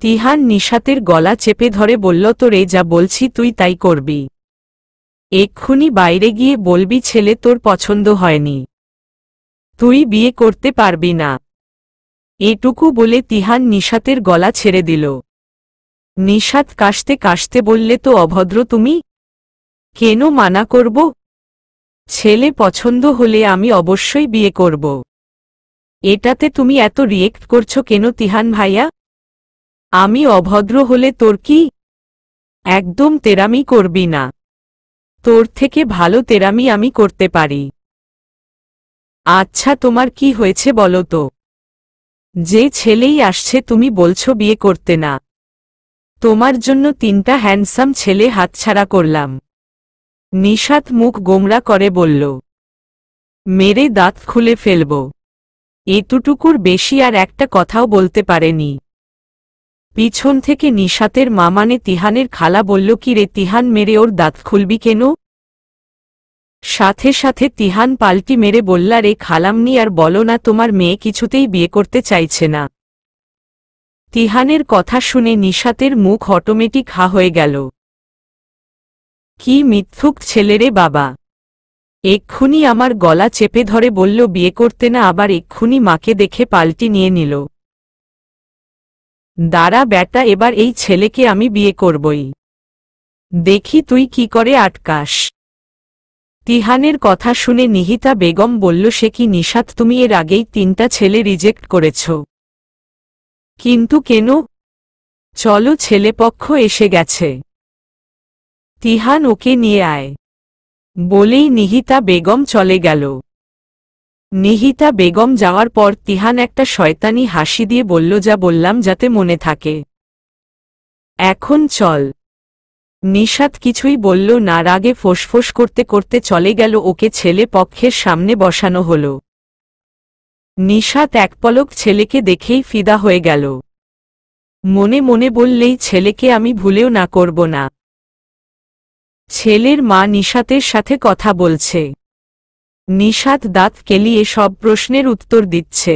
তিহান নিশাতের গলা চেপে ধরে বলল, তোরে যা বলছি তুই তাই করবি। এক্ষুনি বাইরে গিয়ে বলবি ছেলে তোর পছন্দ হয়নি, তুই বিয়ে করতে পারবি না। এটুকু বলে তিহান নিশাতের গলা ছেড়ে দিল। নিশাত কাশতে কাশতে বললে, তো অভদ্র তুমি, কেন মানা করব? ছেলে পছন্দ হলে আমি অবশ্যই বিয়ে করব। এটাতে তুমি এত রিয়েক্ট করছো কেন তিহান ভাইয়া? আমি অভদ্র হলে তোর কি? একদম তেরামি করবি না, তোর থেকে ভালো তেরামি আমি করতে পারি। আচ্ছা তোমার কি হয়েছে বলো তো? যে ছেলেই আসছে তুমি বলছো বিয়ে করতে না। তোমার জন্য 3টা হ্যান্ডসাম ছেলে হাতছাড়া করলাম। নিশাত মুখ গোমরা করে বলল, মেরে দাঁত খুলে ফেলব। এতটুকুর বেশি আর একটা কথাও বলতে পারেনি। পিছন থেকে নিশাতের মা মানে তিহানের খালা বলল, কি রে তিহান, মেরে ওর দাঁত খুলবি কেন? সাথে সাথে তিহান পাল্টি মেরে বললা, রে খালামনি আর বলো না, তোমার মেয়ে কিছুতেই বিয়ে করতে চাইছে না। তিহানের কথা শুনে নিশাতের মুখ অটোমেটিক হা হয়ে গেল। কি মিথ্যুক ছেলেরে বাবা, এক্ষুনি আমার গলা চেপে ধরে বলল বিয়ে করতে না, আবার এক্ষুনি মাকে দেখে পাল্টি নিয়ে নিল। দাঁড়া ব্যাটা, এবার এই ছেলেকে আমি বিয়ে করবই, দেখি তুই কি করে আটকাস। তিহানের কথা শুনে নিহিতা বেগম বলল, সে কি নিশাত, তুমি এর আগেই 3টা ছেলে রিজেক্ট করেছ, কিন্তু কেন? চলো ছেলেপক্ষ এসে গেছে, তিহান ওকে নিয়ে আয়। বলেই নিহিতা বেগম চলে গেল। নিহিতা বেগম যাওয়ার পর তিহান একটা শয়তানি হাসি দিয়ে বলল, যা বললাম যাতে মনে থাকে। এখন চল। নিশাত কিছুই বলল না, রাগে ফোঁসফোঁস করতে করতে চলে গেল। ওকে ছেলে পক্ষের সামনে বসানো হল। নিশাত এক পলক ছেলেকে দেখেই ফিদা হয়ে গেল। মনে মনে বললেই ছেলেকে আমি ভুলেও না করব না। ছেলের মা নিশাতের সাথে কথা বলছে। নিশাত দাঁত কেলিয়ে সব প্রশ্নের উত্তর দিচ্ছে।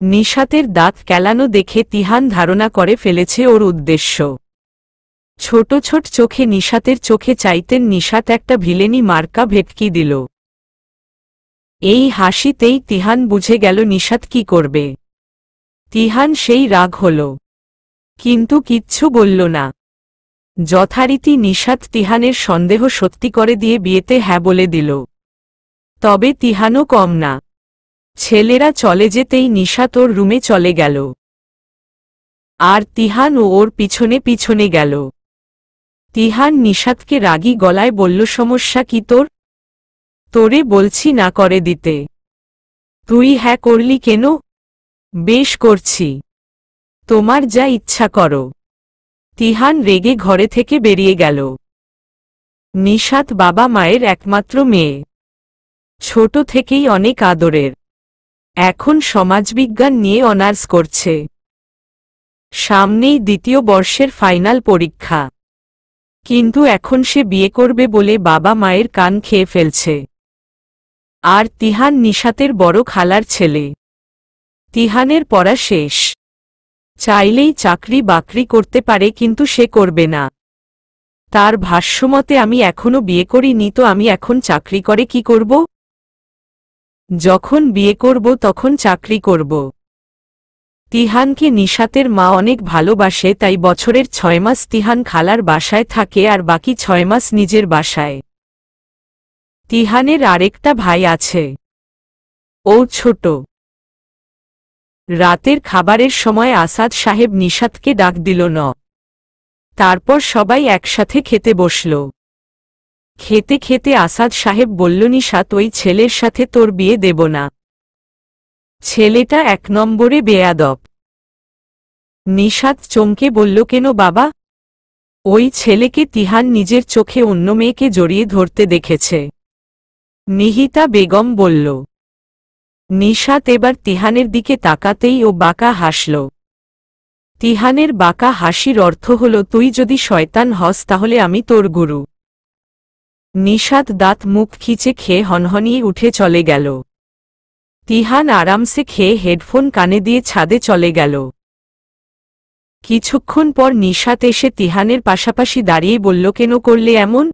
নিশাতের দাঁত কেলানো দেখে তিহান ধারণা করে ফেলেছে ওর উদ্দেশ্য। ছোট ছোট চোখে নিশাতের চোখে চাইতেন নিশাত একটা ভিলেনি মার্কা ভেটকি দিল। এই হাসিতেই তিহান বুঝে গেল নিশাত কি করবে। তিহান সেই রাগ হল, কিন্তু কিচ্ছু বলল না। যথারীতি নিশাত তিহানের সন্দেহ সত্যি করে দিয়ে বিয়েতে হ্যাঁ বলে দিল। তবে তিহানও কম না। ছেলেরা চলে যেতেই নিশাত ওর রুমে চলে গেল, আর তিহান ও ওর পিছনে পিছনে গেল। তিহান নিশাতকে রাগী গলায় বলল, সমস্যা কি তোর? তোরে বলছি না করে দিতে, তুই হ্যাঁ করলি কেন? বেশ করছি, তোমার যা ইচ্ছা করো। তিহান রেগে ঘরে থেকে বেরিয়ে গেল। নিশাত বাবা মায়ের একমাত্র মেয়ে, ছোট থেকেই অনেক আদরের। এখন সমাজবিজ্ঞান নিয়ে অনার্স করছে। সামনেই 2য় বর্ষের ফাইনাল পরীক্ষা, কিন্তু এখন সে বিয়ে করবে বলে বাবা মায়ের কান খেয়ে ফেলছে। আর তিহান নিশাতের বড় খালার ছেলে। তিহানের পড়া শেষ, চাইলেই চাকরি বাকরি করতে পারে, কিন্তু সে করবে না। তার ভাষ্যমতে, আমি এখনো বিয়ে করিনি, তো আমি এখন চাকরি করে কি করব? যখন বিয়ে করব তখন চাকরি করব। তিহানকে নিশাতের মা অনেক ভালোবাসে, তাই বছরের 6 মাস তিহান খালার বাসায় থাকে আর বাকি 6 মাস নিজের বাসায়। তিহানের আরেকটা ভাই আছে, ও ছোট। রাতের খাবারের সময় আসাদ সাহেব নিশাতকে ডাক দিল না। তারপর সবাই একসাথে খেতে বসল। খেতে খেতে আসাদ সাহেব বলল, নিশাত, ওই ছেলের সাথে তোর বিয়ে দেব না। ছেলেটা 1 নম্বরে বেয়াদব। নিশাত চমকে বলল, কেন বাবা? ওই ছেলেকে তিহান নিজের চোখে অন্য মেয়েকে জড়িয়ে ধরতে দেখেছে। নিহিতা বেগম বলল। নিশাত এবার তিহানের দিকে তাকাতেই ও বাঁকা হাসল। তিহানের বাঁকা হাসির অর্থ হল, তুই যদি শয়তান হস তাহলে আমি তোর গুরু। নিশাত দাঁত মুখ খিচে খেয়ে হনহনিয়ে উঠে চলে গেল। তিহান আরামসে খেয়ে হেডফোন কানে দিয়ে ছাদে চলে গেল। কিছুক্ষণ পর নিশাত এসে তিহানের পাশাপাশি দাঁড়িয়ে বলল, কেন করলে এমন?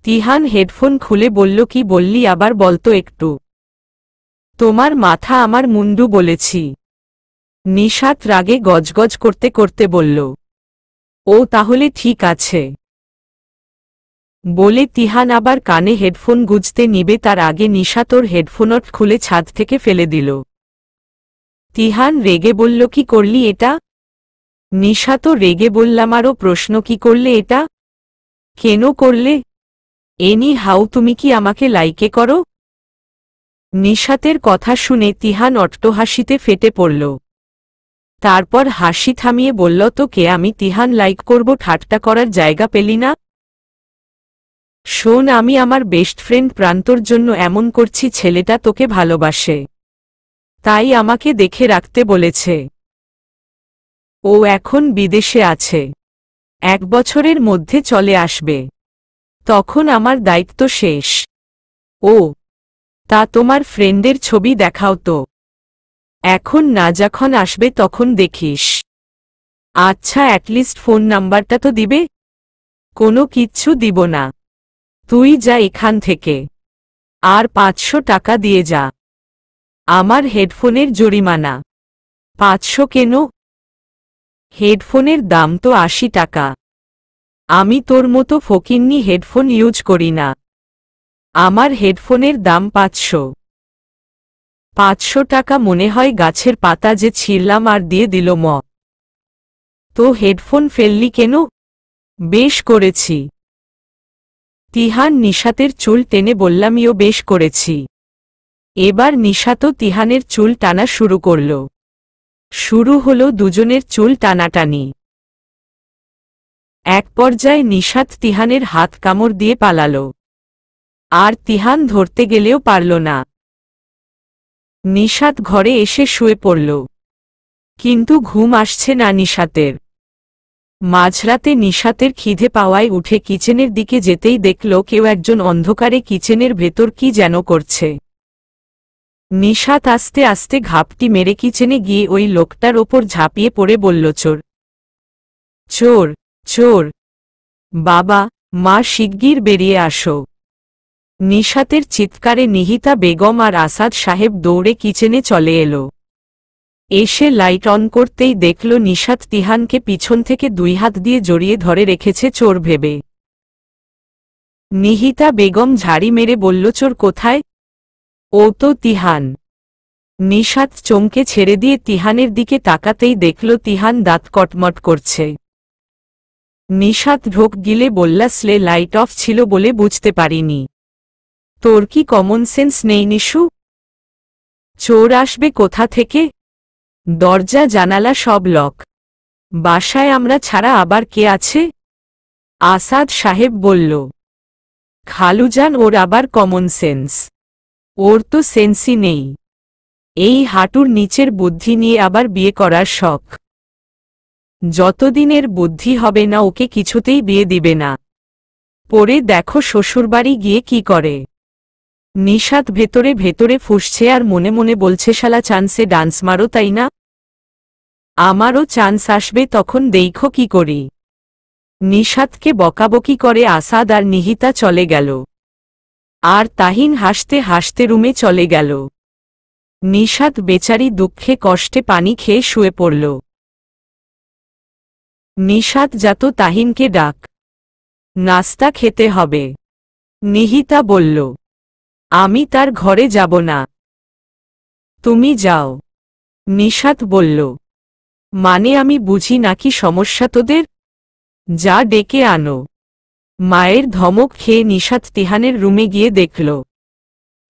তিহান হেডফোন খুলে বলল, কি বললি আবার বলতো একটু। তোমার মাথা আমার মুন্ডু বলেছি। নিশাত রাগে গজগজ করতে করতে বলল, ও তাহলে ঠিক আছে। বলে তিহান আবার কানে হেডফোন গুজতে নিবে তার আগে নিশাত ওর হেডফোনট খুলে ছাদ থেকে ফেলে দিল। তিহান রেগে বলল, কি করলি এটা? নিশাত রেগে বললাম, আরও প্রশ্ন, কি করলে এটা? কেন করলে? এনি হাউ তুমি কি আমাকে লাইকে করো? নিশাতের কথা শুনে তিহান অট্টহাসিতে ফেটে পড়ল। তারপর হাসি থামিয়ে বলল, তো কে আমি তিহান লাইক করব? ঠাট্টা করার জায়গা পেলি না? শোন, আমি আমার বেস্ট ফ্রেন্ড প্রান্তর জন্য এমন করছি, ছেলেটা তোকে ভালোবাসে, তাই আমাকে দেখে রাখতে বলেছে। ও এখন বিদেশে আছে, 1 বছরের মধ্যে চলে আসবে, তখন আমার দায়িত্ব শেষ। ও, তা তোমার ফ্রেন্ডের ছবি দেখাও তো। এখন না, যখন আসবে তখন দেখিস। আচ্ছা, অ্যাটলিস্ট ফোন নাম্বারটা তো দিবে। কোনো কিচ্ছু দিব না, তুই যা এখান থেকে, আর 500 টাকা দিয়ে যা। আমার হেডফোনের জরিমানা। 500 কেন? হেডফোনের দাম তো 80 টাকা। আমি তোর মতো ফকিন্নি হেডফোন ইউজ করি না। আমার হেডফোনের দাম 500। 500 টাকা মনে হয় গাছের পাতা যে ছিঁড়লাম আর দিয়ে দিল ম। তো হেডফোন ফেললি কেন? বেশ করেছি। তিহান নিশাতের চুল টেনে বললামিও বেশ করেছি। এবার নিশাতও তিহানের চুল টানা শুরু করল। শুরু হলো দুজনের চুল টানাটানি। এক পর্যায়ে নিশাত তিহানের হাত কামড় দিয়ে পালাল, আর তিহান ধরতে গেলেও পারল না। নিশাত ঘরে এসে শুয়ে পড়ল, কিন্তু ঘুম আসছে না নিশাতের। মাঝরাতে নিশাতের খিদে পাওয়ায় উঠে কিচেনের দিকে যেতেই দেখল কেউ একজন অন্ধকারে কিচেনের ভেতর কি যেন করছে। নিশাত আস্তে আস্তে ঘাপটি মেরে কিচেনে গিয়ে ওই লোকটার ওপর ঝাঁপিয়ে পড়ে বলল, চোর, চোর, চোর। বাবা, মা, শিগগির বেরিয়ে আসো। নিশাতের চিৎকারে নিহিতা বেগম আর আসাদ সাহেব দৌড়ে কিচেনে চলে এলো। এসে লাইট অন করতেই দেখল নিশাত তিহানকে পিছন থেকে 2 হাত দিয়ে জড়িয়ে ধরে রেখেছে চোর ভেবে। নিহিতা বেগম ঝাড়ি মেরে বলল, চোর কোথায়? ও তো তিহান। নিশাত চমকে ছেড়ে দিয়ে তিহানের দিকে তাকাতেই দেখল তিহান দাঁত কটমট করছে। নিশাত ঢোক গিলে বললাসলে লাইট অফ ছিল বলে বুঝতে পারিনি। তোর কি কমন সেন্স নেই নিশু? চোর আসবে কোথা থেকে? দরজা জানালা সব লক। বাসায় আমরা ছাড়া আবার কে আছে? আসাদ সাহেব বলল। খালুজান, ওর আবার কমন সেন্স? ওর তো সেন্সই নেই। এই হাঁটুর নিচের বুদ্ধি নিয়ে আবার বিয়ে করার শখ। যতদিনের বুদ্ধি হবে না ওকে কিছুতেই বিয়ে দিবে না। পরে দেখো শ্বশুরবাড়ি গিয়ে কি করে। নিশাত ভেতরে ভেতরে ফুঁসছে আর মনে মনে বলছে, শালা চান্সে ডান্স মারো, তাই না? আমারও চান্স আসবে, তখন দেইখো কি করি। নিশাতকে বকাবকি করে আসাদ আর নিহিতা চলে গেল, আর তাহিন হাসতে হাসতে রুমে চলে গেল। নিশাত বেচারি দুঃখে কষ্টে পানি খেয়ে শুয়ে পড়ল। নিশাত যাত তাহিনকে ডাক, নাস্তা খেতে হবে। নিহিতা বলল, আমি তার ঘরে যাব না। তুমি যাও। নিশাত বলল, মানে আমি বুঝি নাকি সমস্যা তোদের? যা ডেকে আনো। মায়ের ধমক খেয়ে নিশাত তিহানের রুমে গিয়ে দেখল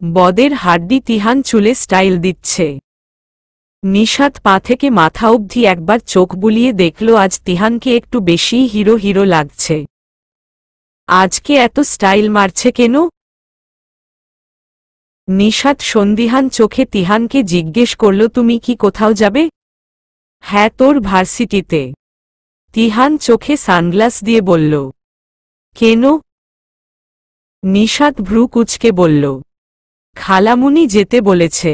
বদের হাড্ডি তিহান চুলে স্টাইল দিচ্ছে। নিশাত পা থেকে মাথা অবধি একবার চোখ বুলিয়ে দেখল আজ তিহানকে একটু বেশিই হিরো হিরো লাগছে। আজকে এত স্টাইল মারছে কেন? নিশাত সন্দিহান চোখে তিহানকে জিজ্ঞেস করল, তুমি কি কোথাও যাবে? হ্যাঁ, তোর ভার্সিটিতে। তিহান চোখে সানগ্লাস দিয়ে বলল। কেন? নিশাত ভ্রু কুঁচকে বলল, খালামুনি যেতে বলেছে।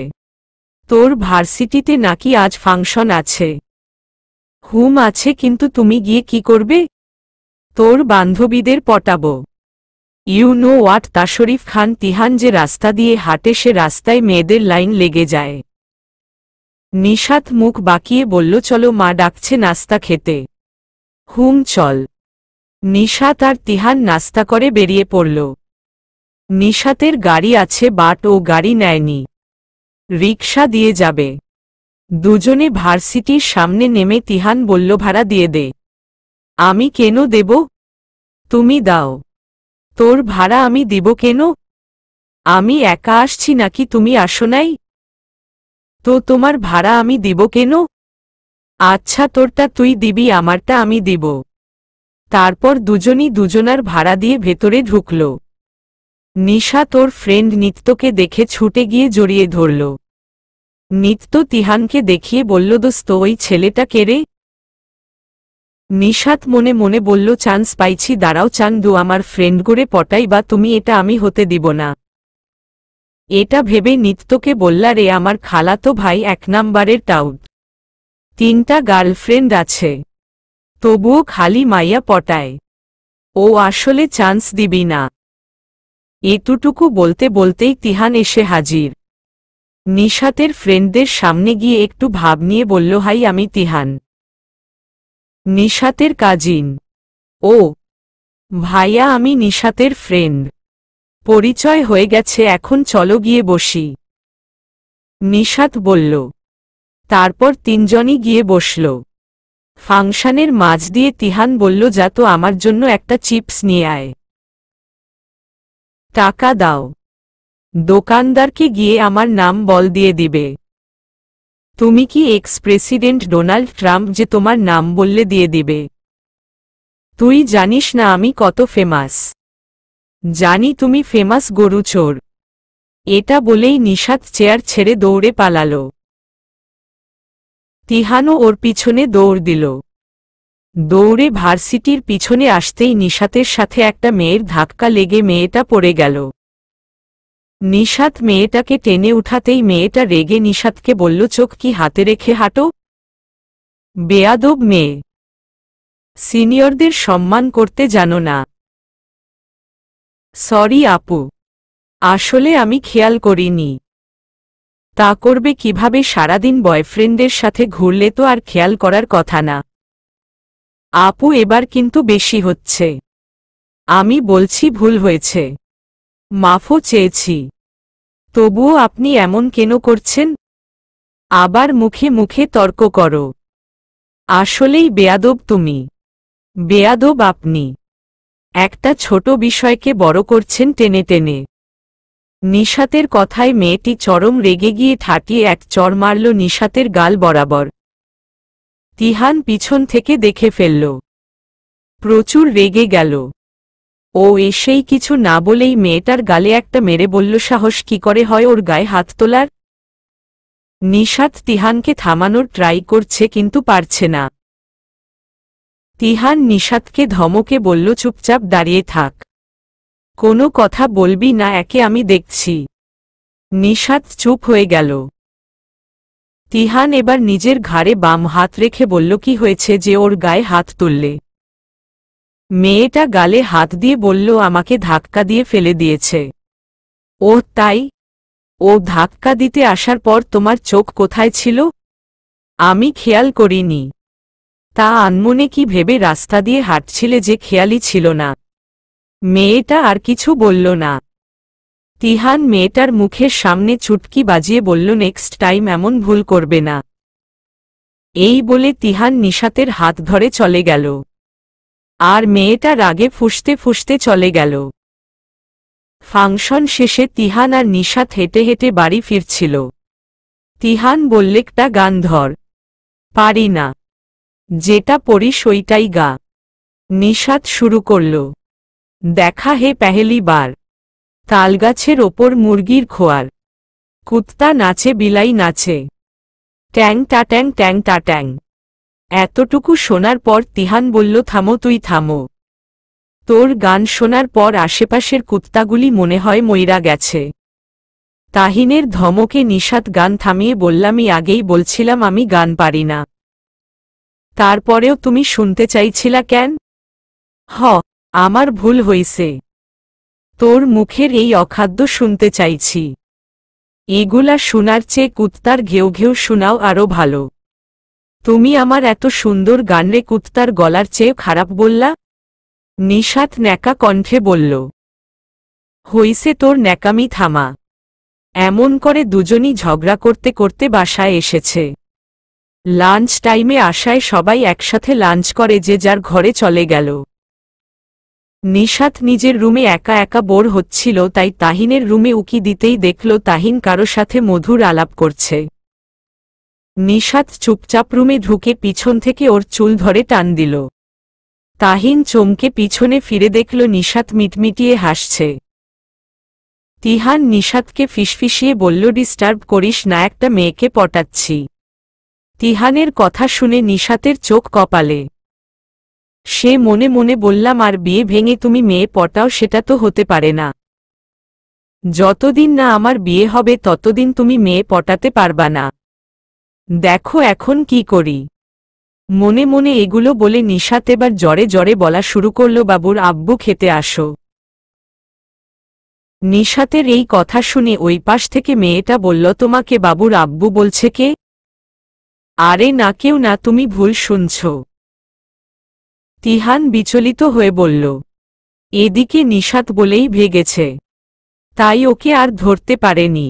তোর ভার্সিটিতে নাকি আজ ফাংশন আছে। হুম আছে, কিন্তু তুমি গিয়ে কি করবে? তোর বান্ধবীদের পটাবো। You know what? Tashrif Khan Tihan যে রাস্তা দিয়ে হাঁটে সে রাস্তায় মেয়েদের লাইন লেগে যায়। নিশাত মুখ বাঁকিয়ে বলল, চলো মা ডাকছে নাস্তা খেতে। হুম চল। নিশাত আর তিহান নাস্তা করে বেরিয়ে পড়ল। নিশাতের গাড়ি আছে বাট ও গাড়ি নেয়নি, রিকশা দিয়ে যাবে। দুজনে ভার্সিটির সামনে নেমে তিহান বলল, ভাড়া দিয়ে দে। আমি কেন দেব? তুমি দাও। তোর ভাড়া আমি দিব কেন? আমি একা আসছি নাকি তুমি আসো নাই? তো তোমার ভাড়া আমি দিব কেন? আচ্ছা তোরটা তুই দিবি, আমারটা আমি দিব। তারপর দুজনই দুজনার ভাড়া দিয়ে ভেতরে ঢুকল। নিশা তোর ফ্রেন্ড নিত্যকে দেখে ছুটে গিয়ে জড়িয়ে ধরল। নিত্য তিহানকে দেখিয়ে বলল, দোস্ত ওই ছেলেটা কে রে? নিশাত মনে মনে বলল, চান্স পাইছি, দাঁড়াও চান্দু আমার ফ্রেন্ড করে পটাই বা তুমি, এটা আমি হতে দিব না। এটা ভেবে নিত্যকে বললা, রে আমার খালাতো ভাই 1 নাম্বারের টাউট, 3টা গার্লফ্রেন্ড আছে, তবুও খালি মাইয়া পটায়। ও আসলে চান্স দিবি না। এতটুকু বলতে বলতেই তিহান এসে হাজির। নিশাতের ফ্রেন্ডদের সামনে গিয়ে একটু ভাব নিয়ে বলল, হাই আমি তিহান, নিশাতের কাজিন। ও ভাইয়া, আমি নিশাতের ফ্রেন্ড। পরিচয় হয়ে গেছে, এখন চলো গিয়ে বসি। নিশাত বলল। তারপর তিনজনই গিয়ে বসল। ফাংশনের মাঝ দিয়ে তিহান বলল, যা তো আমার জন্য একটা চিপস নিয়ে আয়। টাকা দাও। দোকানদারকে গিয়ে আমার নাম বল দিয়ে দিবে। তুমি কি এক্স প্রেসিডেন্ট ডোনাল্ড ট্রাম্প যে তোমার নাম বললে দিয়ে দিবে? তুই জানিস না আমি কত ফেমাস? জানি তুমি ফেমাস গরু চোর। এটা বলেই নিশাত চেয়ার ছেড়ে দৌড়ে পালালো। তিহানও ওর পিছনে দৌড় দিল। দৌড়ে ভার্সিটির পিছনে আসতেই নিশাতের সাথে একটা মেয়ের ধাক্কা লেগে মেয়েটা পড়ে গেল। নিশাত মেয়েটাকে টেনে উঠাতেই মেয়েটা রেগে নিশাতকে বলল, চোখ কি হাতে রেখে হাঁটো? বেয়াদব মেয়ে, সিনিয়রদের সম্মান করতে জানো না। সরি আপু, আসলে আমি খেয়াল করিনি। তা করবে কিভাবে? সারাদিন বয়ফ্রেন্ডের সাথে ঘুরলে তো আর খেয়াল করার কথা না। আপু এবার কিন্তু বেশি হচ্ছে। আমি বলছি ভুল হয়েছে, মাফও চেয়েছি। তবুও আপনি এমন কেন করছেন? আবার মুখে মুখে তর্ক করো। আসলেই বেয়াদব তুমি। বেয়াদব আপনি। একটা ছোট বিষয়কে বড় করছেন টেনে টেনে। নিশাতের কথায় মেয়েটি চরম রেগে গিয়ে ঠাটিয়ে এক চড় মারল নিশাতের গাল বরাবর। তিহান পিছন থেকে দেখে ফেলল। প্রচুর রেগে গেল। ও এসেই কিছু না বলেই মেয়েটার গালে একটা মেরে বলল, সাহস কি করে হয় ওর গায়ে হাত তোলার? নিশাত তিহানকে থামানোর ট্রাই করছে কিন্তু পারছে না। তিহান নিশাতকে ধমকে বলল, চুপচাপ দাঁড়িয়ে থাক, কোনো কথা বলবি না, একে আমি দেখছি। নিশাত চুপ হয়ে গেল। তিহান এবার নিজের ঘাড়ে বাম হাত রেখে বলল, কি হয়েছে যে ওর গায়ে হাত তুললে? মেয়েটা গালে হাত দিয়ে বলল, আমাকে ধাক্কা দিয়ে ফেলে দিয়েছে। ও তাই? ও ধাক্কা দিতে আসার পর তোমার চোখ কোথায় ছিল? আমি খেয়াল করিনি। তা আনমনে কি ভেবে রাস্তা দিয়ে হাঁটছিলে যে খেয়ালই ছিল না? মেয়েটা আর কিছু বলল না। তিহান মেয়েটার মুখের সামনে চুটকি বাজিয়ে বলল, নেক্সট টাইম এমন ভুল করবে না। এই বলে তিহান নিশাতের হাত ধরে চলে গেল। আর মেয়েটা রাগে ফুঁসতে ফুঁসতে চলে গেল। ফাংশন শেষে তিহান আর নিশাত হেঁটে হেঁটে বাড়ি ফিরছিল। তিহান বললে, একটা গান ধর। পারি না, যেটা পড়িস ওইটাই গা। নিশাত শুরু করল, দেখা হে পেহেলি বার, তালগাছের ওপর মুরগির খোয়ার, কুত্তা নাচে বিলাই নাচে, ট্যাং টা ট্যাং ট্যাং টা ট্যাং। এতটুকু শোনার পর তিহান বলল, থামো তুই থামো। তোর গান শোনার পর আশেপাশের কুত্তাগুলি মনে হয় মইরা গেছে। তাহিনের ধমকে নিশাত গান থামিয়ে বললামই আগেই বলছিলাম আমি গান পারি না। তারপরেও তুমি শুনতে চাইছিলা কেন? আমার ভুল হইছে। তোর মুখের এই অখাদ্য শুনতে চাইছি। এগুলা শোনার চেয়ে কুত্তার ঘেউ ঘেউ শোনাও আরো ভালো। তুমি আমার এত সুন্দর গানরে কুত্তার গলার চেয়ে খারাপ বললা? নিশাত ন্যাকা কণ্ঠে বলল। হইছে তোর ন্যাকামি থামা। এমন করে দুজনই ঝগড়া করতে করতে বাসায় এসেছে। লাঞ্চ টাইমে আসায় সবাই একসাথে লাঞ্চ করে যে যার ঘরে চলে গেল। নিশাত নিজের রুমে একা একা বোর হচ্ছিল, তাই তাহিনের রুমে উকি দিতেই দেখল তাহিন কারো সাথে মধুর আলাপ করছে। নিশাত চুপচাপ রুমে ঢুকে পিছন থেকে ওর চুল ধরে টান দিল। তাহিন চমকে পিছনে ফিরে দেখল নিশাত মিটমিটিয়ে হাসছে। তিহান নিশাতকে ফিসফিসিয়ে বলল, ডিস্টার্ব করিস না, একটা মেয়েকে পটাচ্ছি। তিহানের কথা শুনে নিশাতের চোখ কপালে। সে মনে মনে বললাম, আর বিয়ে ভেঙে তুমি মেয়ে পটাও, সেটা তো হতে পারে না। যতদিন না আমার বিয়ে হবে ততদিন তুমি মেয়ে পটাতে পারবা না। দেখো এখন কি করি। মনে মনে এগুলো বলে নিশাত এবার জরে জরে বলা শুরু করল, বাবুর আব্বু খেতে আসো। নিশাতের এই কথা শুনে ওই পাশ থেকে মেয়েটা বলল, তোমাকে বাবুর আব্বু বলছে কে? আরে না, কেউ না, তুমি ভুল শুনছ। তিহান বিচলিত হয়ে বলল। এদিকে নিশাত বলেই ভেগেছে, তাই ওকে আর ধরতে পারেনি।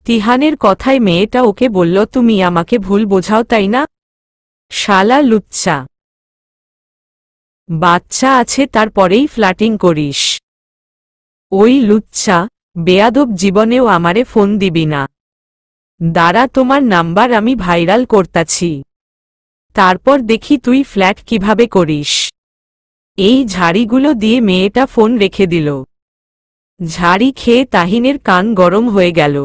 তিহানের কথায় মেয়েটা ওকে বলল, তুমি আমাকে ভুল বোঝাও তাই না? শালা লুচ্চা, বাচ্চা আছে তারপরেই ফ্ল্যাটিং করিস। ওই লুচ্চা বেয়াদব জীবনেও আমারে ফোন দিবি না। দাঁড়া, তোমার নাম্বার আমি ভাইরাল করতাছি, তারপর দেখি তুই ফ্ল্যাট কিভাবে করিস। এই ঝাড়িগুলো দিয়ে মেয়েটা ফোন রেখে দিল। ঝাড়ি খেয়ে তাহিনের কান গরম হয়ে গেল।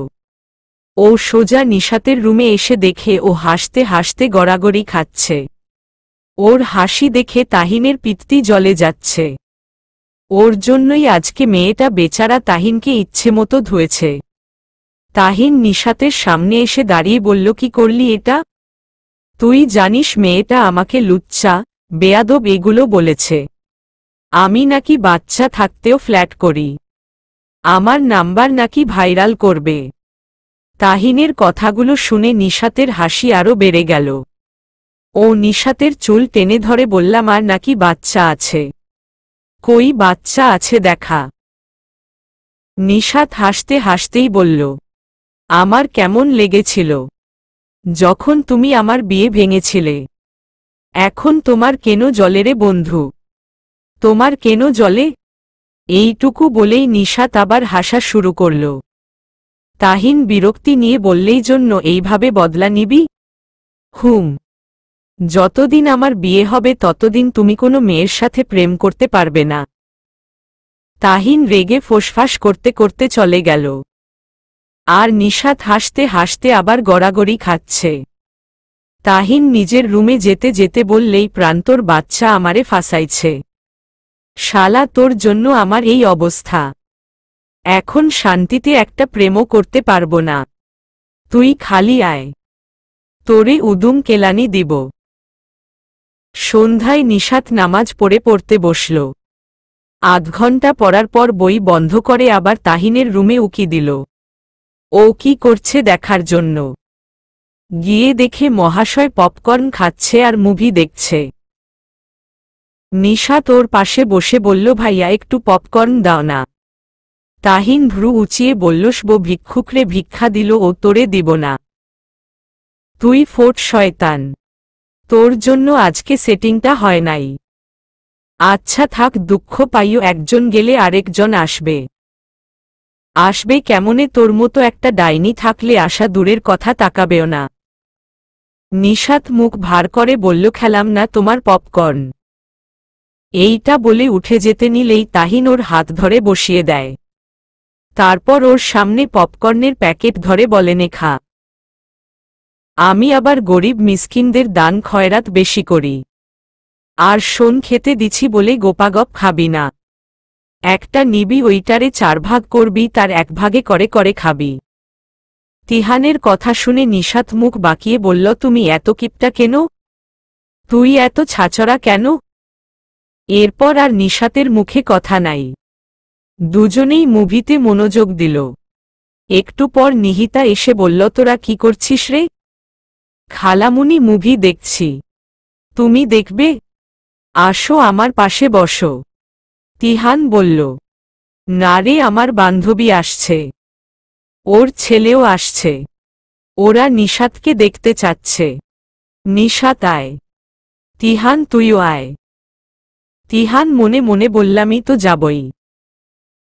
ও সোজা নিশাতের রুমে এসে দেখে ও হাসতে হাসতে গড়াগড়ি খাচ্ছে। ওর হাসি দেখে তাহিনের পিত্তি জ্বলে যাচ্ছে। ওর জন্যই আজকে মেয়েটা বেচারা তাহিনকে ইচ্ছেমতো ধুয়েছে। তাহিন নিশাতের সামনে এসে দাঁড়িয়ে বলল, কি করলি এটা? তুই জানিস মেয়েটা আমাকে লুচ্চা বেয়াদব এগুলো বলেছে। আমি নাকি বাচ্চা থাকতেও ফ্ল্যাট করি, আমার নাম্বার নাকি ভাইরাল করবে। তাহিনের কথাগুলো শুনে নিশাতের হাসি আরও বেড়ে গেল। ও নিশাতের চুল টেনে ধরে বললাম, আর নাকি বাচ্চা আছে? কই বাচ্চা আছে দেখা। নিশাত হাসতে হাসতেই বলল, আমার কেমন লেগেছিল যখন তুমি আমার বিয়ে ভেঙেছিলে। এখন তোমার কেন জ্বলে রে বন্ধু, তোমার কেন জ্বলে? এইটুকু বলেই নিশাত আবার হাসা শুরু করল। তাহিন বিরক্তি নিয়ে বললেই, জন্য এইভাবে বদলা নিবি? যতদিন আমার বিয়ে হবে ততদিন তুমি কোনো মেয়ের সাথে প্রেম করতে পারবে না। তাহিন রেগে ফোঁসফাস করতে করতে চলে গেল। আর নিশাত হাসতে হাসতে আবার গড়াগড়ি খাচ্ছে। তাহিন নিজের রুমে যেতে যেতে বললেই, প্রান্তর বাচ্চা আমারে ফাঁসাইছে। শালা তোর জন্য আমার এই অবস্থা। এখন শান্তিতে একটা প্রেমও করতে পারবো না। তুই খালি আয়, তোরে উদুম কেলানি দিব। সন্ধ্যায় নিশাত নামাজ পড়তে বসল। আধ ঘণ্টা পড়ার পর বই বন্ধ করে আবার তাহিনের রুমে উকি দিল, ও কি করছে দেখার জন্য। গিয়ে দেখে মহাশয় পপকর্ন খাচ্ছে আর মুভি দেখছে। নিশাত ওর পাশে বসে বলল, ভাইয়া একটু পপকর্ন দাও না। তাহিন ভ্রু উঁচিয়ে বলল, বো ভিক্ষুকরে ভিক্ষা দিল, ও তোরে দিব না। তুই ফোট শয়তান, তোর জন্য আজকে সেটিংটা হয় নাই। আচ্ছা থাক, দুঃখ পাইও, একজন গেলে আরেকজন আসবে। আসবে কেমনে? তোর মতো একটা ডাইনি থাকলে আশা দূরের কথা তাকাবেও না। নিশাত মুখ ভার করে বলল, খেলাম না তোমার পপকর্ন। এইটা বলে উঠে যেতে নিলেই তাহিন ওর হাত ধরে বসিয়ে দেয়। তারপর ওর সামনে পপকর্নের প্যাকেট ধরে বলে, নে খা। আমি আবার গরিব মিসকিনদের দান খয়রাত বেশি করি। আর শোন, খেতে দিছি বলে গোপাগপ খাবি না। একটা নিবি, ওইটারে 4 ভাগ করবি, তার 1 ভাগে করে করে খাবি। তিহানের কথা শুনে নিশাত মুখ বাঁকিয়ে বলল, তুমি এত কিপটা কেন? তুই এত ছাচড়া কেন? এরপর আর নিশাতের মুখে কথা নাই। দুজনেই মুভিতে মনোযোগ দিল। একটু পর নিহিতা এসে বলল, তোরা কি করছিস রে? খালামুনি মুভি দেখছি। তুমি দেখবে? আসো আমার পাশে বসো। তিহান বলল, না রে, আমার বান্ধবী আসছে, ওর ছেলেও আসছে, ওরা নিশাতকে দেখতে চাচ্ছে। নিশাত আয়। তিহান তুইও আয়। তিহান মনে মনে বললামই তো যাবই।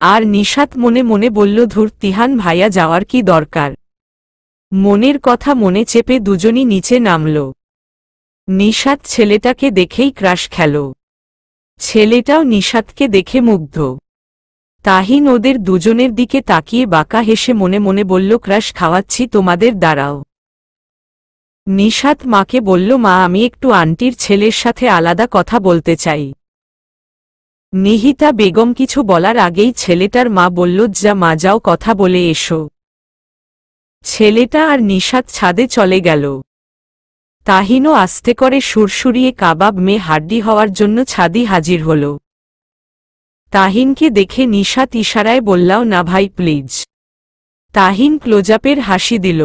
আর নিশাত মনে মনে বলল, ধুর, তিহান ভাইয়া যাওয়ার কি দরকার। মনের কথা মনে চেপে দুজনই নিচে নামল। নিশাত ছেলেটাকে দেখেই ক্রাশ খেল। ছেলেটাও নিশাতকে দেখে মুগ্ধ। তাহিন ওদের দুজনের দিকে তাকিয়ে বাঁকা হেসে মনে মনে বলল, ক্রাশ খাওয়াচ্ছি তোমাদের, দাঁড়াও। নিশাত মাকে বলল, মা, আমি একটু আন্টির ছেলের সাথে আলাদা কথা বলতে চাই। নিহিতা বেগম কিছু বলার আগেই ছেলেটার মা বলল, যা মা, যাও, কথা বলে এসো। ছেলেটা আর নিশাত ছাদে চলে গেল। তাহিনও আস্তে করে সুরসুরিয়ে কাবাব মেয়ে হাড্ডি হওয়ার জন্য ছাদি হাজির হল। তাহিনকে দেখে নিশাত ইশারায় বললাও, না ভাই প্লিজ। তাহিন ক্লোজআপের হাসি দিল।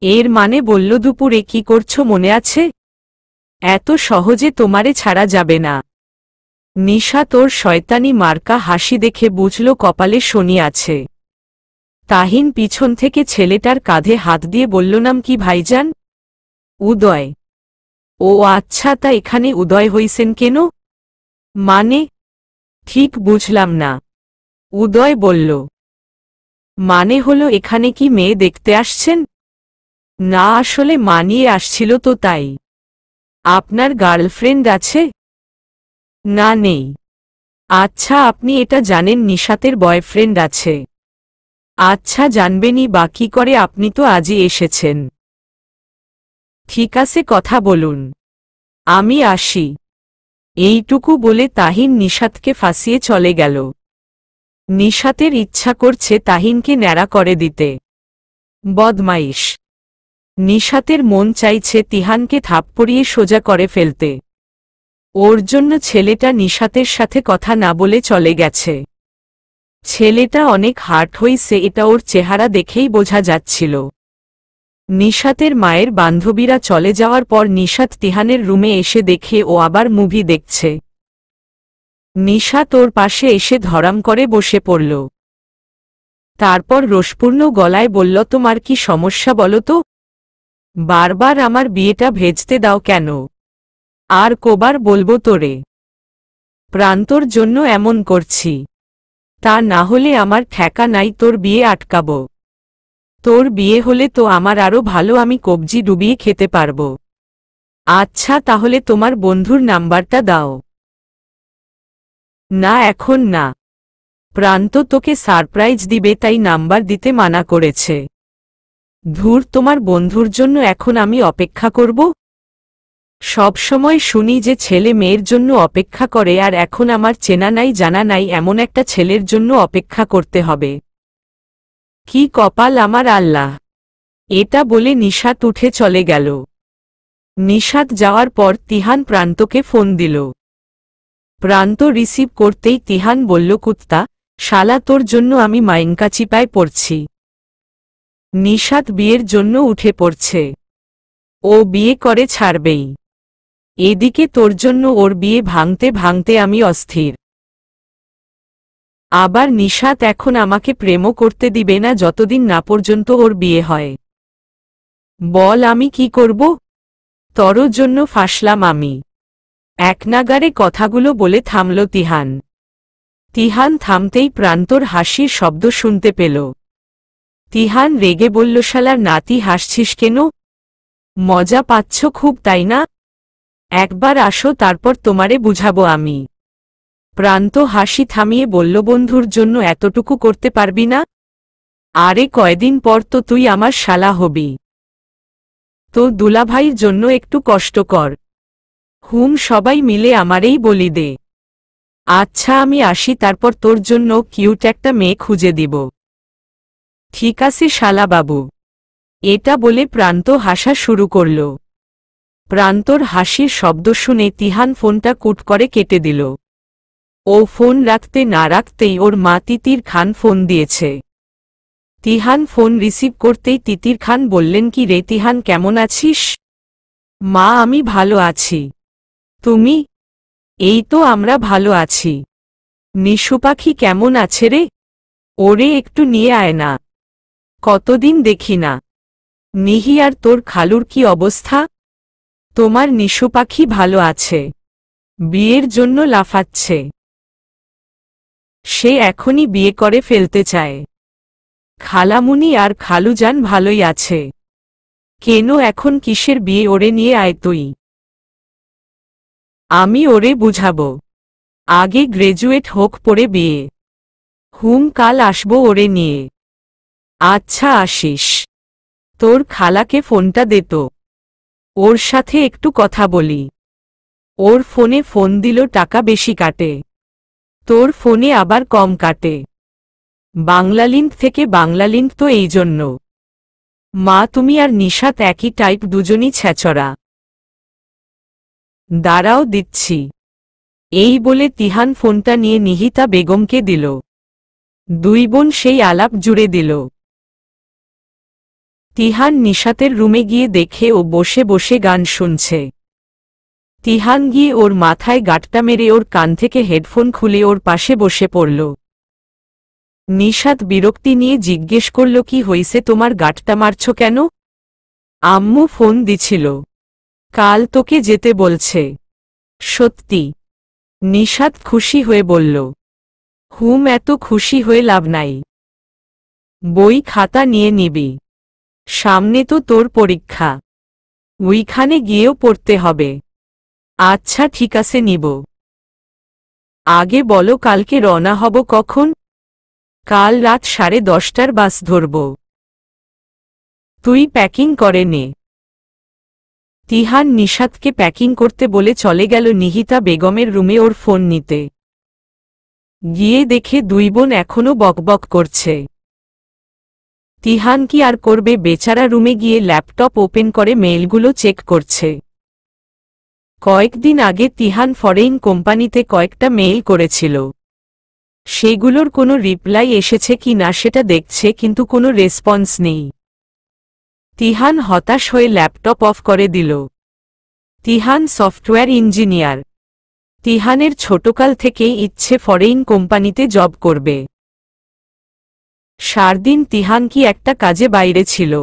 এর মানে বলল, দুপুরে কি করছো মনে আছে? এত সহজে তোমারে ছাড়া যাবে না। নিশাত ওর শয়তানি মার্কা হাসি দেখে বুঝল কপালে শনি আছে। তাহিন পিছন থেকে ছেলেটার কাঁধে হাত দিয়ে বলল, নাম কি ভাইজান? উদয়। ও আচ্ছা, তা এখানে উদয় হইছেন কেন? মানে ঠিক বুঝলাম না। উদয় বলল, মানে হলো এখানে কি মেয়ে দেখতে আসছেন? না, আসলে মানিয়ে আসছিল তো তাই। আপনার গার্লফ্রেন্ড আছে? না, নেই। আচ্ছা, আপনি এটা জানেন নিশাতের বয়ফ্রেন্ড আছে? আচ্ছা, জানবেনই বা কি করে, আপনি তো আজই এসেছেন। ঠিক আছে, কথা বলুন, আমি আসি। এইটুকু বলে তাহিন নিশাতকে ফাঁসিয়ে চলে গেল। নিশাতের ইচ্ছা করছে তাহিনকে ন্যাড়া করে দিতে। বদমাইশ। নিশাতের মন চাইছে তিহানকে থাপ্পড়িয়ে সোজা করে ফেলতে। ওর জন্য ছেলেটা নিশাতের সাথে কথা না বলে চলে গেছে। ছেলেটা অনেক হার্ট হইছে, এটা ওর চেহারা দেখেই বোঝা যাচ্ছিল। নিশাতের মায়ের বান্ধবীরা চলে যাওয়ার পর নিশাত তিহানের রুমে এসে দেখে ও আবার মুভি দেখছে। নিশাত ওর পাশে এসে ধরাম করে বসে পড়ল। তারপর রোষপূর্ণ গলায় বলল, তোমার কি সমস্যা বলো তো? বারবার আমার বিয়েটা ভেজতে দাও কেন? আর কবার বলবো তোরে? প্রান্তর জন্য এমন করছি, তা না হলে আমার ঠেকা নাই তোর বিয়ে আটকাব। তোর বিয়ে হলে তো আমার আরো ভালো, আমি কবজি ডুবিয়ে খেতে পারব। আচ্ছা, তাহলে তোমার বন্ধুর নাম্বারটা দাও। না, এখন না। প্রান্ত তোকে সারপ্রাইজ দিবে, তাই নাম্বার দিতে মানা করেছে। ধুর, তোমার বন্ধুর জন্য এখন আমি অপেক্ষা করব? সব সময় শুনি যে ছেলে মেয়ের জন্য অপেক্ষা করে, আর এখন আমার চেনা নাই জানা নাই এমন একটা ছেলের জন্য অপেক্ষা করতে হবে। কি কপাল আমার, আল্লাহ। এটা বলে নিশাত উঠে চলে গেল। নিশাত যাওয়ার পর তিহান প্রান্তকে ফোন দিল। প্রান্ত রিসিভ করতেই তিহান বলল, কুত্তা শালা, তোর জন্য আমি মাইনকাচিপায় পড়ছি। নিশাত বিয়ের জন্য উঠে পড়ছে। ও বিয়ে করে ছাড়বেই। এদিকে তোর জন্য ওর বিয়ে ভাঙতে ভাঙতে আমি অস্থির। আবার নিশাত এখন আমাকে প্রেমও করতে দিবে না যতদিন না পর্যন্ত ওর বিয়ে হয়। বল আমি কি করব? তোর জন্য ফাঁসলাম আমি। একনাগারে কথাগুলো বলে থামল তিহান। তিহান থামতেই প্রান্তর হাসির শব্দ শুনতে পেল। তিহান রেগে বলল, শালার নাতি, হাসছিস কেন? মজা পাচ্ছ খুব, তাই না? একবার আসো, তারপর তোমারে বুঝাবো আমি। প্রান্ত হাসি থামিয়ে বলল, বন্ধুর জন্য এতটুকু করতে পারবি না? আরে কয়দিন পর তো তুই আমার শালা হবি। তো দুলাভাইয়ের জন্য একটু কষ্ট কর। সবাই মিলে আমারেই বলি দে। আচ্ছা, আমি আসি, তারপর তোর জন্য কিউট একটা মেয়ে খুঁজে দিব। ঠিক আছে শালা বাবু। এটা বলে প্রান্ত হাসা শুরু করল। প্রান্তর হাসির শব্দ শুনে তিহান ফোনটা কুট করে কেটে দিল। ও ফোন রাখতে না রাখতেই ওর মা তিতির খান ফোন দিয়েছে। তিহান ফোন রিসিভ করতেই তিতির খান বললেন, কি রে তিহান, কেমন আছিস? মা, আমি ভালো আছি। তুমি? এই তো আমরা ভালো আছি। নিশু পাখি কেমন আছে রে? ওরে একটু নিয়ে আয় না, কতদিন দেখি না। নিহি আর তোর খালুর কি অবস্থা? তোমার নিশু পাখি ভালো আছে, বিয়ের জন্য লাফাচ্ছে। সে এখনই বিয়ে করে ফেলতে চায়। খালামুনি আর খালুজান ভালোই আছে। কেন এখন কিসের বিয়ে? ওরে নিয়ে আয় তুই। আমি ওরে বুঝাবো, আগে গ্র্যাজুয়েট হোক পরে বিয়ে। কাল আসবো ওরে নিয়ে। আচ্ছা আসিস। তোর খালাকে ফোনটা দে তো, ওর সাথে একটু কথা বলি। ওর ফোনে ফোন দিল টাকা বেশি কাটে, তোর ফোনে আবার কম কাটে। বাংলালিংক থেকে বাংলালিংক তো এই জন্য। মা, তুমি আর নিশাত একই টাইপ, দুজনই ছ্যাচরা। দাঁড়াও দিচ্ছি। এই বলে তিহান ফোনটা নিয়ে নিহিতা বেগমকে দিল। দুই বোন সেই আলাপ জুড়ে দিল। তিহান নিশাতের রুমে গিয়ে দেখে ও বসে বসে গান শুনছে। তিহান গিয়ে ওর মাথায় গাঁটটা মেরে ওর কান থেকে হেডফোন খুলে ওর পাশে বসে পড়ল। নিশাত বিরক্তি নিয়ে জিজ্ঞেস করল, কি হইছে তোমার, গাঁটটা মারছ কেন? আম্মু ফোন দিছিল, কাল তোকে যেতে বলছে। সত্যি? নিশাত খুশি হয়ে বলল। এত খুশি হয়ে লাভ নাই। বই খাতা নিয়ে নিবি, সামনে তো তোর পরীক্ষা, ওইখানে গিয়েও পড়তে হবে। আচ্ছা ঠিক আছে, নিব। আগে বলো কালকে রওনা হব কখন? কাল রাত 10:30টার বাস ধরব। তুই প্যাকিং করে নে। তিহান নিশাতকে প্যাকিং করতে বলে চলে গেল নিহিতা বেগমের রুমে ওর ফোন নিতে। গিয়ে দেখে দুই বোন এখনো বকবক করছে। তিহান কি আর করবে, বেচারা রুমে গিয়ে ল্যাপটপ ওপেন করে মেইলগুলো চেক করছে। কয়েকদিন আগে তিহান ফরেন কোম্পানিতে কয়েকটা মেইল করেছিল, সেগুলোর কোনো রিপ্লাই এসেছে কি না সেটা দেখছে, কিন্তু কোনো রেসপন্স নেই। তিহান হতাশ হয়ে ল্যাপটপ অফ করে দিল। Tihan software engineer. তিহানের ছোটকাল থেকেই ইচ্ছে ফরেন কোম্পানিতে জব করবে। সারদিন তিহান কি একটা কাজে বাইরে ছিল,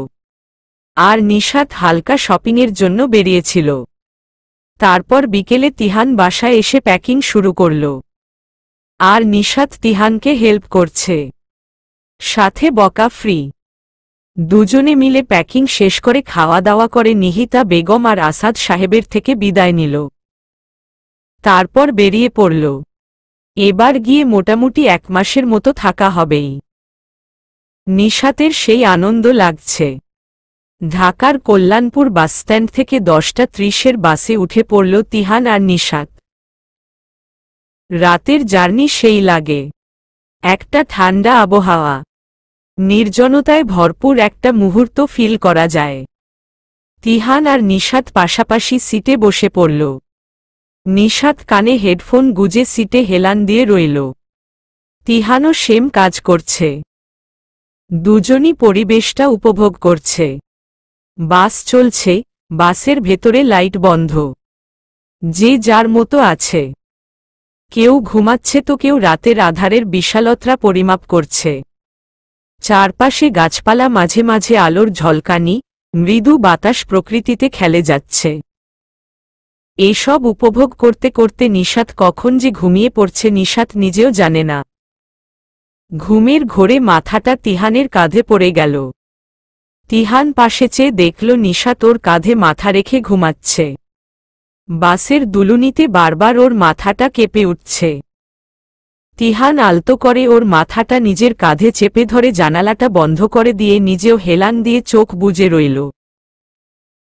আর নিশাত হালকা শপিংয়ের জন্য বেরিয়েছিল। তারপর বিকেলে তিহান বাসায় এসে প্যাকিং শুরু করল, আর নিশাত তিহানকে হেল্প করছে, সাথে বকা ফ্রি। দুজনে মিলে প্যাকিং শেষ করে খাওয়া দাওয়া করে নিহিতা বেগম আর আসাদ সাহেবের থেকে বিদায় নিল। তারপর বেরিয়ে পড়ল। এবার গিয়ে মোটামুটি 1 মাসের মতো থাকা হবেই। নিশাতের সেই আনন্দ লাগছে। ঢাকার কল্যাণপুর বাসস্ট্যান্ড থেকে 10:30-এর বাসে উঠে পড়ল তিহান আর নিশাত। রাতের জার্নি সেই লাগে, একটা ঠান্ডা আবহাওয়া, নির্জনতায় ভরপুর একটা মুহূর্ত ফিল করা যায়। তিহান আর নিশাত পাশাপাশি সিটে বসে পড়ল। নিশাত কানে হেডফোন গুজে সিটে হেলান দিয়ে রইল। তিহানও সেম কাজ করছে। দুজনই পরিবেশটা উপভোগ করছে। বাস চলছে, বাসের ভেতরে লাইট বন্ধ, যে যার মতো আছে। কেউ ঘুমাচ্ছে তো কেউ রাতের আধারের বিশালতা পরিমাপ করছে। চারপাশে গাছপালা, মাঝে মাঝে আলোর ঝলকানি, মৃদু বাতাস প্রকৃতিতে খেলে যাচ্ছে। এসব উপভোগ করতে করতে নিশাত কখন যে ঘুমিয়ে পড়ছে নিশাত নিজেও জানে না। ঘুমের ঘোরে মাথাটা তিহানের কাঁধে পড়ে গেল। তিহান পাশে চেয়ে দেখল নিশাত ওর কাঁধে মাথা রেখে ঘুমাচ্ছে। বাসের দুলুনিতে বারবার ওর মাথাটা কেঁপে উঠছে। তিহান আলতো করে ওর মাথাটা নিজের কাঁধে চেপে ধরে জানালাটা বন্ধ করে দিয়ে নিজেও হেলান দিয়ে চোখ বুজে রইল।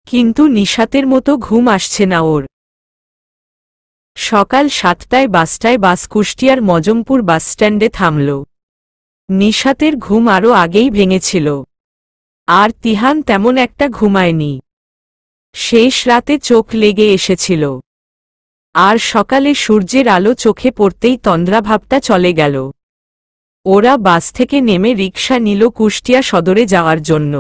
কিন্তু নিশাতের মতো ঘুম আসছে না ওর। সকাল 7টায় বাস কুষ্টিয়ার মজমপুর বাসস্ট্যান্ডে থামল। নিশাতের ঘুম আরও আগেই ভেঙেছিল, আর তিহান তেমন একটা ঘুমায়নি। শেষ রাতে চোখ লেগে এসেছিল, আর সকালে সূর্যের আলো চোখে পড়তেই তন্দ্রাভাবটা চলে গেল। ওরা বাস থেকে নেমে রিকশা নিল কুষ্টিয়া সদরে যাওয়ার জন্য।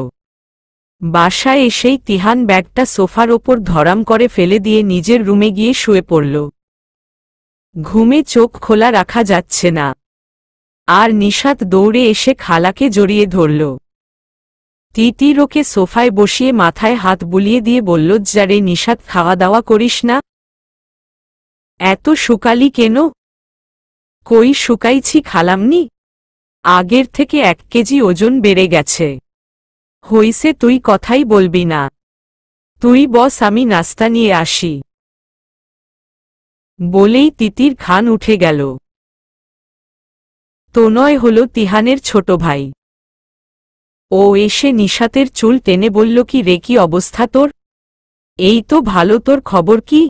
বাসায় এসেই তিহান ব্যাগটা সোফার ওপর ধরাম করে ফেলে দিয়ে নিজের রুমে গিয়ে শুয়ে পড়ল। ঘুমে চোখ খোলা রাখা যাচ্ছে না, আর নিশাত দৌড়ে এসে খালাকে জড়িয়ে ধরল। তিতির ওকে সোফায় বসিয়ে মাথায় হাত বুলিয়ে দিয়ে বলল, যারে নিশাত, খাওয়া দাওয়া করিস না? এত শুকালি কেন? কই শুকাইছি খালামনি, আগের থেকে 1 কেজি ওজন বেড়ে গেছে। হইছে, তুই কথাই বলবি না। তুই বস, আমি নাস্তা নিয়ে আসি। বলেই তিতির খান উঠে গেল। তনয় হল তিহানের ছোট ভাই। ও এসে নিশাতের চুল টেনে বলল, কি রে, কি অবস্থা তোর? এই তো ভালো, তোর খবর কি?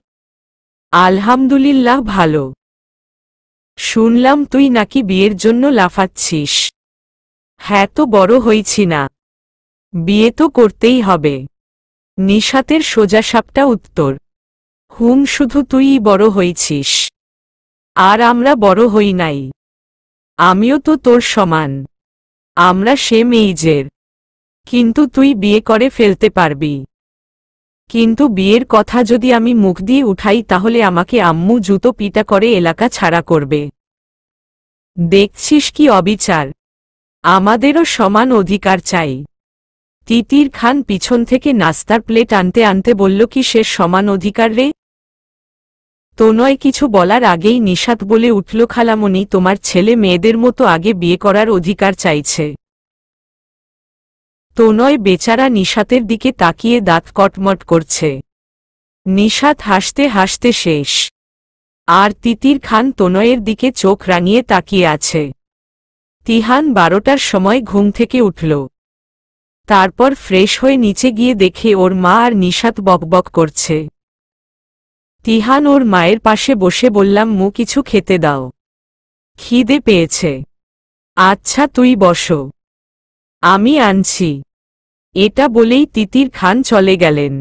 আলহামদুলিল্লাহ ভালো। শুনলাম তুই নাকি বিয়ের জন্য লাফাচ্ছিস। হ্যাঁ, তো বড় হইছি না, বিয়ে তো করতেই হবে। নিশাতের সোজাসাপটা উত্তর। শুধু তুইই বড় হইছিস, আর আমরা বড় হই নাই। আমিও তো তোর সমান, আমরা সেম এইজের। কিন্তু তুই বিয়ে করে ফেলতে পারবি। কিন্তু বিয়ের কথা যদি আমি মুখ দিয়ে উঠাই তাহলে আমাকে আম্মু জুতো পিটা করে এলাকা ছাড়া করবে। দেখছিস কি অবিচার, আমাদেরও সমান অধিকার চাই। তিতির খান পিছন থেকে নাস্তার প্লেট আনতে আনতে বলল, কি সে সমান অধিকার রে? তনয় কিছু বলার আগেই নিশাত বলে উঠল, খালামণি, তোমার ছেলে মেয়েদের মতো আগে বিয়ে করার অধিকার চাইছে। তনয় বেচারা নিশাতের দিকে তাকিয়ে দাঁত কটমট করছে। নিশাত হাসতে হাসতে শেষ, আর তিতির খান তনয়ের দিকে চোখ রাঙিয়ে তাকিয়ে আছে। তিহান 12টার সময় ঘুম থেকে উঠল। তারপর ফ্রেশ হয়ে নিচে গিয়ে দেখে ওর মা আর নিশাত বকবক করছে। তিহান ওর মায়ের পাশে বসে বললাম, মু কিছু খেতে দাও, খিদে পেয়েছে। আচ্ছা তুই বসো, আমি আনছি। এটা বলেই তিতির খান চলে গেলেন।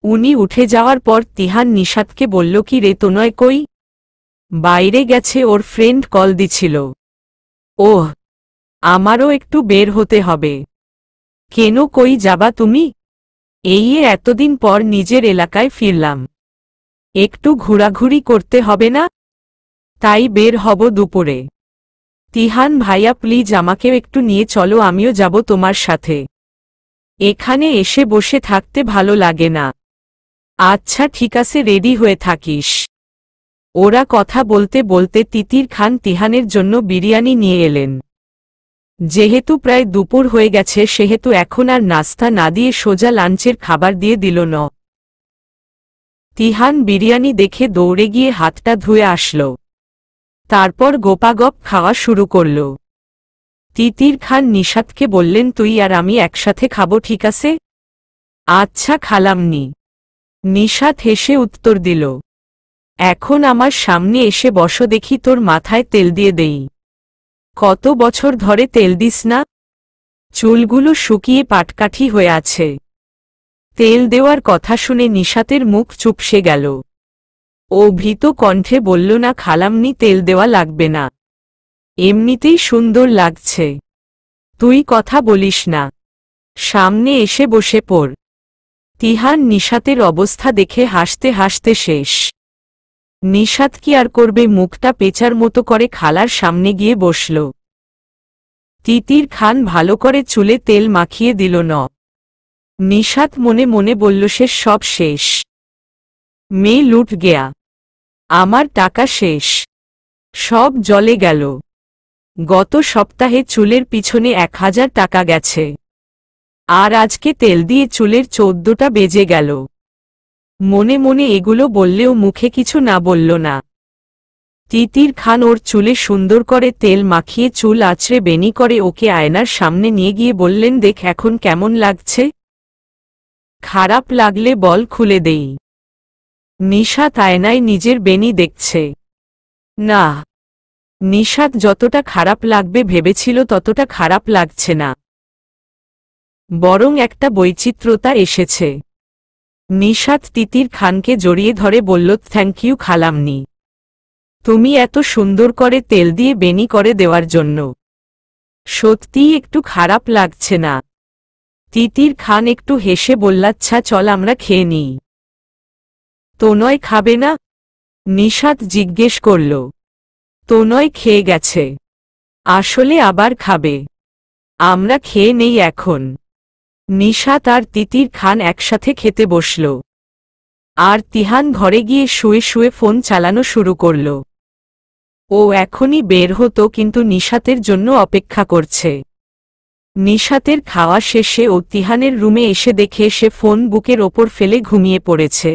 উনি উঠে যাওয়ার পর তিহান নিশাতকে বলল, কি রে, তনয় কই? বাইরে গেছে, ওর ফ্রেন্ড কল দিছিল। ওহ, আমারও একটু বের হতে হবে। কেন, কই যাবা তুমি? এই এতদিন পর নিজের এলাকায় ফিরলাম, একটু ঘোরাঘুরি করতে হবে না? তাই বের হব দুপুরে। তিহান ভাইয়া, প্লিজ আমাকেও একটু নিয়ে চলো, আমিও যাব তোমার সাথে। এখানে এসে বসে থাকতে ভালো লাগে না। আচ্ছা ঠিক আছে, রেডি হয়ে থাকিস। ওরা কথা বলতে বলতে তিতির খান তিহানের জন্য বিরিয়ানি নিয়ে এলেন। যেহেতু প্রায় দুপুর হয়ে গেছে সেহেতু এখন আর নাস্তা না দিয়ে সোজা লাঞ্চের খাবার দিয়ে দিল ন। তিহান বিরিয়ানি দেখে দৌড়ে গিয়ে হাতটা ধুয়ে আসল। তারপর গোপাগপ খাওয়া শুরু করল। তিতির খান নিশাতকে বললেন, তুই আর আমি একসাথে খাবো, ঠিক আছে? আচ্ছা খালামনি। নিশাত হেসে উত্তর দিল। এখন আমার সামনে এসে বসো, দেখি তোর মাথায় তেল দিয়ে দেই। কত বছর ধরে তেল দিস না? চুলগুলো শুকিয়ে পাটকাঠি হয়ে আছে। তেল দেওয়ার কথা শুনে নিশাতের মুখ চুপসে গেল। ও ভীত কণ্ঠে বলল, না খালামনি, তেল দেওয়া লাগবে না, এমনিতেই সুন্দর লাগছে। তুই কথা বলিস না, সামনে এসে বসে পড়। তিহান নিশাতের অবস্থা দেখে হাসতে হাসতে শেষ। নিশাত কি আর করবে, মুখটা পেঁচার মতো করে খালার সামনে গিয়ে বসল। তিতির খান ভালো করে চুলে তেল মাখিয়ে দিল ন। নিশাত মনে মনে বলল, সে সব শেষ, মেয়ে লুট গেয়া, আমার টাকা শেষ, সব জলে গেল। গত সপ্তাহে চুলের পিছনে 1000 টাকা গেছে, আর আজকে তেল দিয়ে চুলের 14টা বেজে গেল। মনে মনে এগুলো বললেও মুখে কিছু না বলল না। তিতির খান ওর চুলে সুন্দর করে তেল মাখিয়ে চুল আঁচড়ে বেনি করে ওকে আয়নার সামনে নিয়ে গিয়ে বললেন, দেখ এখন কেমন লাগছে? খারাপ লাগলে বল, খুলে দেই। নিশাত আয়নায় নিজের বেনি দেখছে। না, নিশাত যতটা খারাপ লাগবে ভেবেছিল ততটা খারাপ লাগছে না, বরং একটা বৈচিত্র্যতা এসেছে। নিশাত তিতির খানকে জড়িয়ে ধরে বলল, থ্যাংক ইউ খালামনি, তুমি এত সুন্দর করে তেল দিয়ে বেনি করে দেওয়ার জন্য। সত্যিই একটু খারাপ লাগছে না। তিতির খান একটু হেসে বললাচ্ছা চল আমরা খেয়ে নিই। তনয় খাবে না? নিশাত জিজ্ঞেস করল। তনয় খেয়ে গেছে, আসলে আবার খাবে। আমরা খেয়ে নেই এখন। নিশাত আর তিতির খান একসাথে খেতে বসল। আর তিহান ঘরে গিয়ে শুয়ে শুয়ে ফোন চালানো শুরু করল। ও এখনই বের হতো কিন্তু নিশাতের জন্য অপেক্ষা করছে। নিশাতের খাওয়া শেষে ও তিহানের রুমে এসে দেখে সে ফোন বুকের ওপর ফেলে ঘুমিয়ে পড়েছে।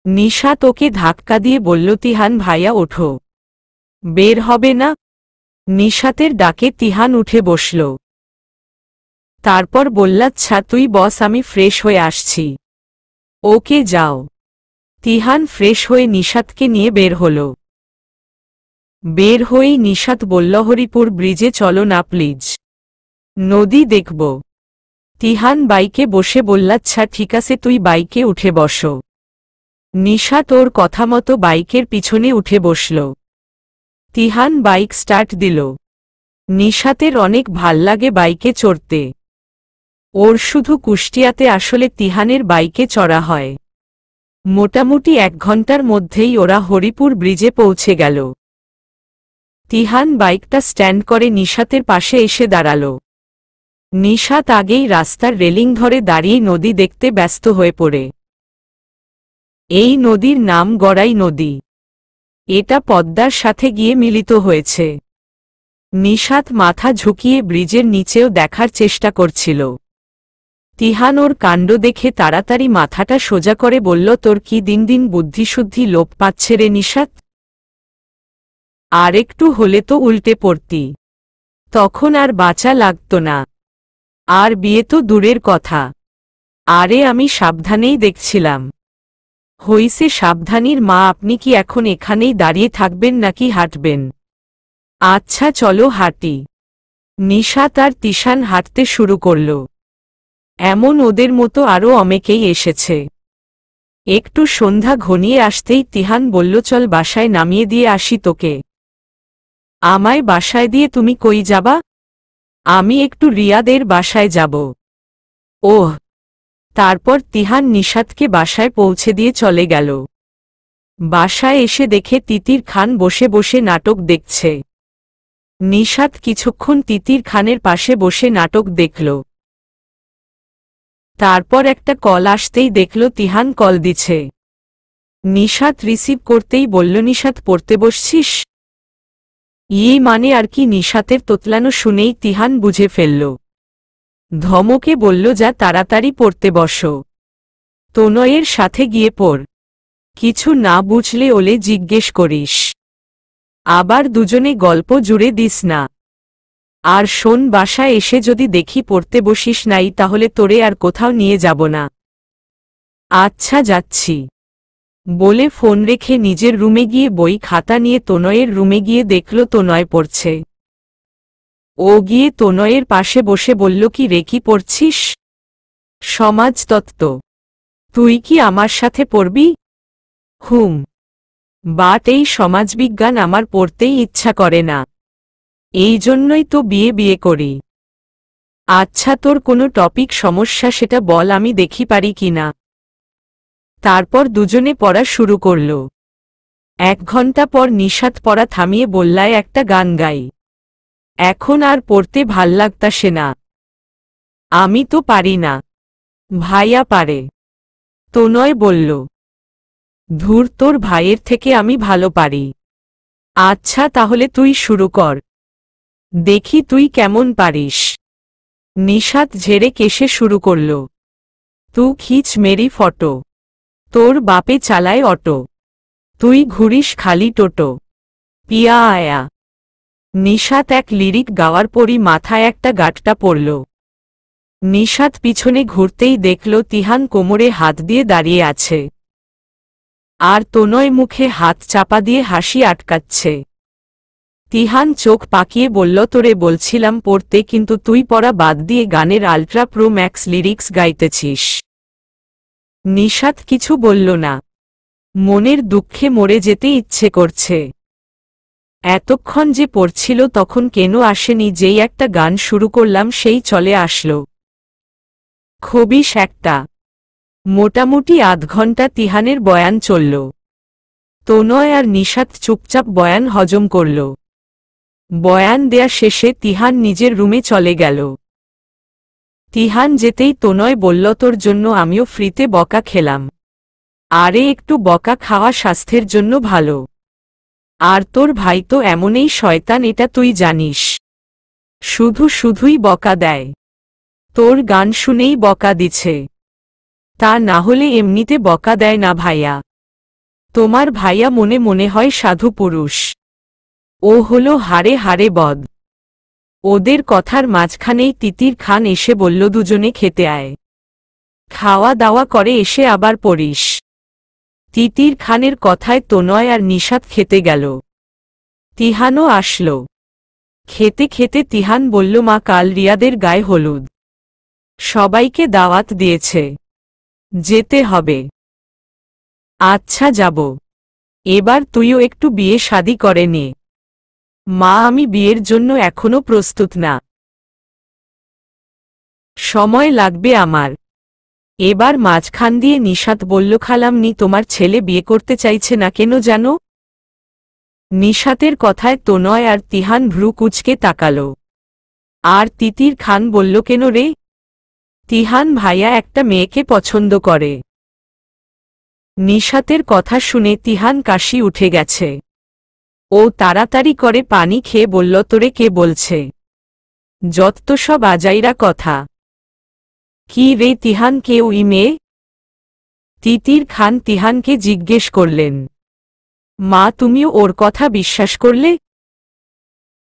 নিশাত ওকে ধাক্কা দিয়ে বলল, তিহান ভাইয়া ওঠো, বের হবে না? নিশাতের ডাকে তিহান উঠে বসল। তারপর বললাচ্ছা তুই বস, আমি ফ্রেশ হয়ে আসছি। ওকে যাও। তিহান ফ্রেশ হয়ে নিশাতকে নিয়ে বের হল। বের হয়েই নিশাত বলল, হরিপুর ব্রিজে চলো না প্লিজ, নদী দেখব। তিহান বাইকে বসে বললাচ্ছা ঠিক আছে, তুই বাইকে উঠে বসো। নিশাত ওর কথা মতো বাইকের পিছনে উঠে বসল। তিহান বাইক স্টার্ট দিল। নিশাতের অনেক ভাল লাগে বাইকে চড়তে। ওর শুধু কুষ্টিয়াতে আসলে তিহানের বাইকে চড়া হয়। মোটামুটি 1 ঘন্টার মধ্যেই ওরা হরিপুর ব্রিজে পৌঁছে গেল। তিহান বাইকটা স্ট্যান্ড করে নিশাতের পাশে এসে দাঁড়াল। নিশাত আগেই রাস্তার রেলিং ধরে দাঁড়িয়ে নদী দেখতে ব্যস্ত হয়ে পড়ে। এই নদীর নাম গড়াই নদী। এটা পদ্মার সাথে গিয়ে মিলিত হয়েছে। নিশাত মাথা ঝুঁকিয়ে ব্রিজের নিচেও দেখার চেষ্টা করছিল। তিহান ওর কাণ্ড দেখে তাড়াতাড়ি মাথাটা সোজা করে বলল, তোর কি দিন দিন বুদ্ধিশুদ্ধি লোপ পাচ্ছে রে নিশাত? আর একটু হলে তো উল্টে পড়তি, তখন আর বাঁচা লাগতো না। আর বিয়ে তো দূরের কথা। আরে আমি সাবধানেই দেখছিলাম। হইছে সাবধানীর মা, আপনি কি এখন এখানেই দাঁড়িয়ে থাকবেন নাকি হাঁটবেন? আচ্ছা চলো হাঁটি। নিশাত আর তিশান হাঁটতে শুরু করল। এমন ওদের মতো আরও অনেকেই এসেছে। একটু সন্ধ্যা ঘনিয়ে আসতেই তিহান বলল, চল বাসায় নামিয়ে দিয়ে আসি তোকে। আমায় বাসায় দিয়ে তুমি কই যাবা? আমি একটু রিয়াদের বাসায় যাব। ওহ। তারপর তিহান নিশাতকে বাসায় পৌঁছে দিয়ে চলে গেল। বাসায় এসে দেখে তিতির খান বসে বসে নাটক দেখছে। নিশাত কিছুক্ষণ তিতির খানের পাশে বসে নাটক দেখল। তারপর একটা কল আসতেই দেখল তিহান কল দিছে। নিশাত রিসিভ করতেই বলল, নিশাত পড়তে বসছিস? মানে আর কি? নিশাতের তোতলানো শুনেই তিহান বুঝে ফেলল। ধমকে বলল, যা তাড়াতাড়ি পড়তে বসো। তনয়ের সাথে গিয়ে পড়। কিছু না বুঝলে ওলে জিজ্ঞেস করিস। আবার দুজনে গল্প জুড়ে দিস না। আর শোন, বাসায় এসে যদি দেখি পড়তে বসিস নাই তাহলে তোরে আর কোথাও নিয়ে যাব না। আচ্ছা যাচ্ছি বলে ফোন রেখে নিজের রুমে গিয়ে বই খাতা নিয়ে তনয়ের রুমে গিয়ে দেখল তনয় পড়ছে। ও গিয়ে তনয়ের পাশে বসে বলল, কি রে, কি পড়ছিস? সমাজতত্ত্ব। তুই কি আমার সাথে পড়বি? বাট এই সমাজবিজ্ঞান আমার পড়তেই ইচ্ছা করে না, এই জন্যই তো বিয়ে করি। আচ্ছা তোর কোনো টপিক সমস্যা সেটা বল, আমি দেখি পারি কিনা। তারপর দুজনে পড়া শুরু করল। 1 ঘন্টা পর নিশাত পড়া থামিয়ে বললায়, একটা গান গাই। এখন আর পড়তে ভাল লাগতাসে না। আমি তো পারি না। ভাইয়া পারে। তনয় বলল। ধুর, তোর ভাইয়ের থেকে আমি ভালো পারি। আচ্ছা তাহলে তুই শুরু কর, দেখি তুই কেমন পারিস। নিশাত ঝেড়ে কেশে শুরু করল। তু খিচ মেরি ফটো, তোর বাপে চালায় অটো, তুই ঘুরিস খালি টোটো, পিয়া আয়া। নিশাত এক লিরিক গাওয়ার পরই মাথায় একটা গাঁটটা পড়ল। নিশাত পিছনে ঘুরতেই দেখল তিহান কোমরে হাত দিয়ে দাঁড়িয়ে আছে। আর তনয় মুখে হাত চাপা দিয়ে হাসি আটকাচ্ছে। তিহান চোখ পাকিয়ে বলল, তোরে বলছিলাম পড়তে, কিন্তু তুই পড়া বাদ দিয়ে গানের আল্ট্রা প্রো ম্যাক্স লিরিক্স গাইতেছিস। নিশাত কিছু বলল না। মনের দুঃখে মরে যেতে ইচ্ছে করছে। এতক্ষণ যে পড়ছিল তখন কেন আসেনি, যেই একটা গান শুরু করলাম সেই চলে আসলো। খবিশ একটা। মোটামুটি আধ ঘন্টা তিহানের বয়ান চলল। তনয় আর নিশাত চুপচাপ বয়ান হজম করল। বয়ান দেয়া শেষে তিহান নিজের রুমে চলে গেল। তিহান যেতেই তনয় বলল, তোর জন্য আমিও ফ্রিতে বকা খেলাম। আরে একটু বকা খাওয়া স্বাস্থ্যের জন্য ভালো। আর তোর ভাই তো এমনই শয়তান, এটা তুই জানিস। শুধুই বকা দেয়। তোর গান শুনেই বকা দিছে। তা না হলে এমনিতে বকা দেয় না ভাইয়া। তোমার ভাইয়া মনে মনে হয় সাধু পুরুষ। ও হলো হাড়ে হাড়ে বদ। ওদের কথার মাঝখানেই তিতির খান এসে বলল, দুজনে খেতে আয়। খাওয়া দাওয়া করে এসে আবার পড়িস। তিতির খানের কথায় তনয় আর নিশাত খেতে গেল। তিহানও আসল। খেতে খেতে তিহান বলল, মা কাল রিয়াদের গায়ে হলুদ। সবাইকে দাওয়াত দিয়েছে, যেতে হবে। আচ্ছা যাব। এবার তুইও একটু বিয়ে শাদি করে নে। মা আমি বিয়ের জন্য এখনো প্রস্তুত না। সময় লাগবে আমার। এবার মাঝখান দিয়ে নিশাত বলল, খালামনি তোমার ছেলে বিয়ে করতে চাইছে না কেন জানো? নিশাতের কথায় তনয় আর তিহান ভ্রু কুঁচকে তাকাল। আর তিতির খান বলল, কেন রে? তিহান ভাইয়া একটা মেয়েকে পছন্দ করে। নিশাতের কথা শুনে তিহান কাশি উঠে গেছে। ও তাড়াতাড়ি করে পানি খেয়ে বলল, তোরে কে বলছে? যত সব আজাইরা কথা। কি রে তিহান, কে ওই মেয়ে? তিতির খান তিহানকে জিজ্ঞেস করলেন। মা তুমিও ওর কথা বিশ্বাস করলে?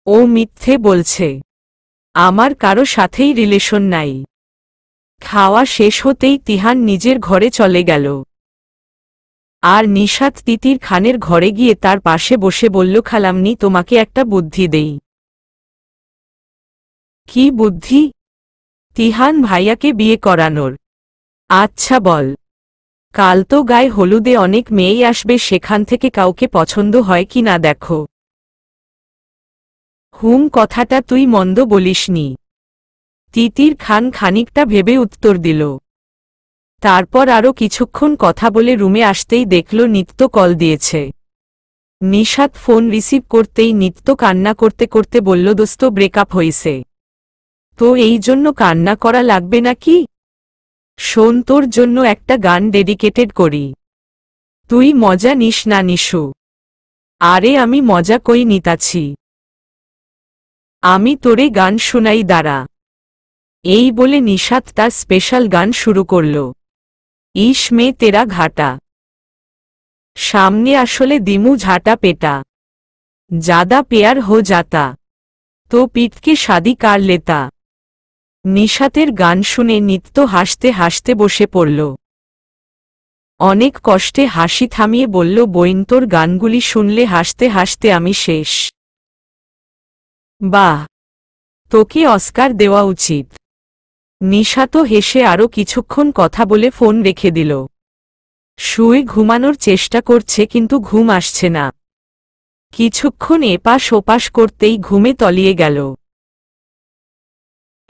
ও মিথ্যে বলছে। আমার কারো সাথেই রিলেশন নাই। খাওয়া শেষ হতেই তিহান নিজের ঘরে চলে গেল। আর নিশাত তিতির খানের ঘরে গিয়ে তার পাশে বসে বলল, খালামনি তোমাকে একটা বুদ্ধি দেই। কি বুদ্ধি? তিহান ভাইয়াকে বিয়ে করানোর। আচ্ছা বল। কাল তো গায়ে হলুদে অনেক মেয়েই আসবে, সেখান থেকে কাউকে পছন্দ হয় কি না দেখো। কথাটা তুই মন্দ বলিসনি। তিতির খান খানিকটা ভেবে উত্তর দিল। তারপর আরও কিছুক্ষণ কথা বলে রুমে আসতেই দেখল নিত্য কল দিয়েছে। নিশাত ফোন রিসিভ করতেই নিত্য কান্না করতে করতে বলল, দোস্ত ব্রেকআপ হইছে। তো এই জন্য কান্না করা লাগবে নাকি? শোন, তোর জন্য একটা গান ডেডিকেটেড করি। তুই মজা নিস না নিশু। আরে আমি মজা কই নিতাছি। আমি তোরে গান শুনাই দাঁড়া। এই বলে নিশাত তার স্পেশাল গান শুরু করল। ইস মে তেরা ঘাটা। সামনে আসলে দিমু ঝাঁটা পেটা। জাদা পেয়ার হো যাতা। তো পিঠকে শাদি কার লেতা। নিশাতের গান শুনে নিত্য হাসতে হাসতে বসে পড়ল। অনেক কষ্টে হাসি থামিয়ে বলল, বইন তোর গানগুলি শুনলে হাসতে হাসতে আমি শেষ। বাহ, তোকে অস্কার দেওয়া উচিত। নিশাত হেসে আরও কিছুক্ষণ কথা বলে ফোন রেখে দিল। শুয়ে ঘুমানোর চেষ্টা করছে কিন্তু ঘুম আসছে না। কিছুক্ষণ এপাশ ওপাশ করতেই ঘুমে তলিয়ে গেল।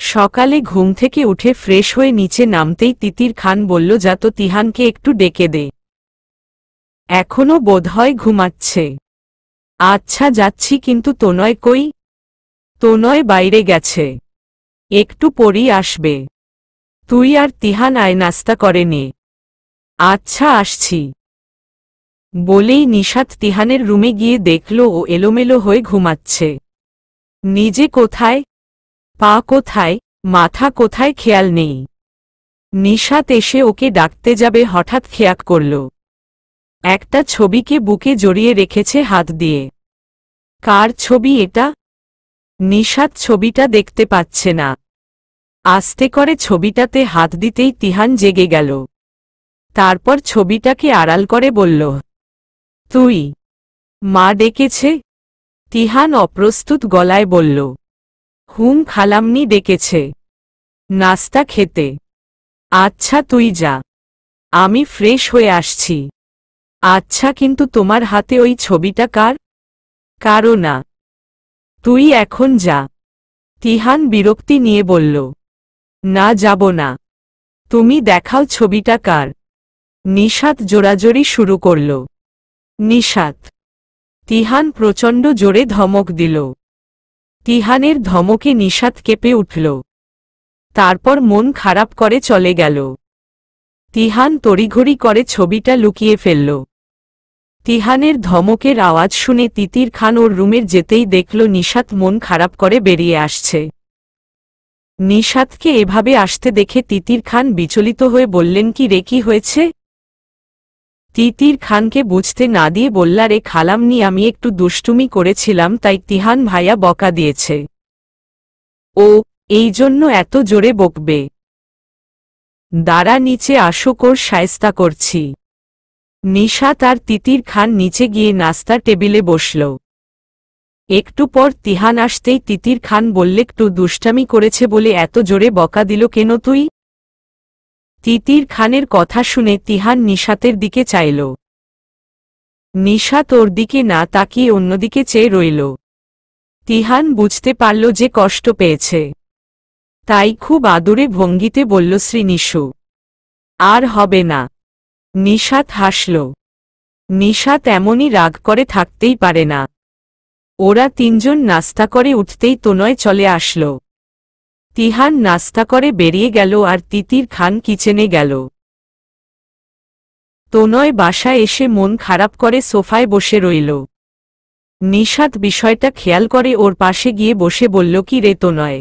সকালে ঘুম থেকে উঠে ফ্রেশ হয়ে নিচে নামতেই তিতির খান বলল, যা তো তিহানকে একটু ডেকে দে। এখনো বোধহয় ঘুমাচ্ছে। আচ্ছা যাচ্ছি, কিন্তু তনয় কই? তনয় বাইরে গেছে, একটু পরই আসবে। তুই আর তিহান আয়, নাস্তা করে নে। আচ্ছা আসছি। বলেই নিশাত তিহানের রুমে গিয়ে দেখল ও এলোমেলো হয়ে ঘুমাচ্ছে। নিজে কোথায়, পা কোথায়, মাথা কোথায় খেয়াল নেই। নিশাত এসে ওকে ডাকতে যাবে, হঠাৎ খেয়াল করল একটা ছবিকে বুকে জড়িয়ে রেখেছে হাত দিয়ে। কার ছবি এটা? নিশাত ছবিটা দেখতে পাচ্ছে না। আস্তে করে ছবিটাতে হাত দিতেই তিহান জেগে গেল। তারপর ছবিটাকে আড়াল করে বলল, তুই? মা ডেকেছে? তিহান অপ্রস্তুত গলায় বলল, খালামনি ডেকেছে নাস্তা খেতে। আচ্ছা তুই যা। আমি ফ্রেশ হয়ে আসছি। আচ্ছা, কিন্তু তোমার হাতে ওই ছবিটা কার? কারো না। তুই এখন যা। তিহান বিরক্তি নিয়ে বলল। না, যাব না। তুমি দেখাও ছবিটা কার। নিশাত জোরাজোরি শুরু করল। নিশাত। তিহান প্রচণ্ড জোরে ধমক দিল। তিহানের ধমকে নিশাত কেঁপে উঠল। তারপর মন খারাপ করে চলে গেল। তিহান তড়িঘড়ি করে ছবিটা লুকিয়ে ফেলল। তিহানের ধমকের আওয়াজ শুনে তিতির খান ওর রুমের যেতেই দেখল নিশাত মন খারাপ করে বেরিয়ে আসছে। নিশাতকে এভাবে আসতে দেখে তিতির খান বিচলিত হয়ে বললেন, কি রে, কি হয়েছে? তিতির খানকে বুঝতে না দিয়ে বললা, রে খালামনি, আমি একটু দুষ্টুমি করেছিলাম, তাই তিহান ভাইয়া বকা দিয়েছে। ও, এই জন্য এত জোরে বকবে? দাঁড়া, নিচে আসুক, ওর শায়েস্তা করছি। নিশাত আর তিতির খান নিচে গিয়ে নাস্তার টেবিলে বসল। একটু পর তিহান আসতেই তিতির খান বললে, একটু দুষ্টামি করেছে বলে এত জোরে বকা দিল কেন তুই? তিতির খানের কথা শুনে তিহান নিশাতের দিকে চাইল। নিশাত ওর দিকে না তাকিয়ে অন্যদিকে চেয়ে রইল। তিহান বুঝতে পারল যে কষ্ট পেয়েছে। তাই খুব আদুরে ভঙ্গিতে বলল, শ্রীনিশু, আর হবে না। নিশাত হাসল। নিশাত এমনই রাগ করে থাকতেই পারে না। ওরা তিনজন নাস্তা করে উঠতেই তনয় চলে আসল। তিহান নাস্তা করে বেরিয়ে গেল আর তিতির খান কিচেনে গেল। তনয় বাসায় এসে মন খারাপ করে সোফায় বসে রইল। নিশাত বিষয়টা খেয়াল করে ওর পাশে গিয়ে বসে বলল, কি রে তনয়,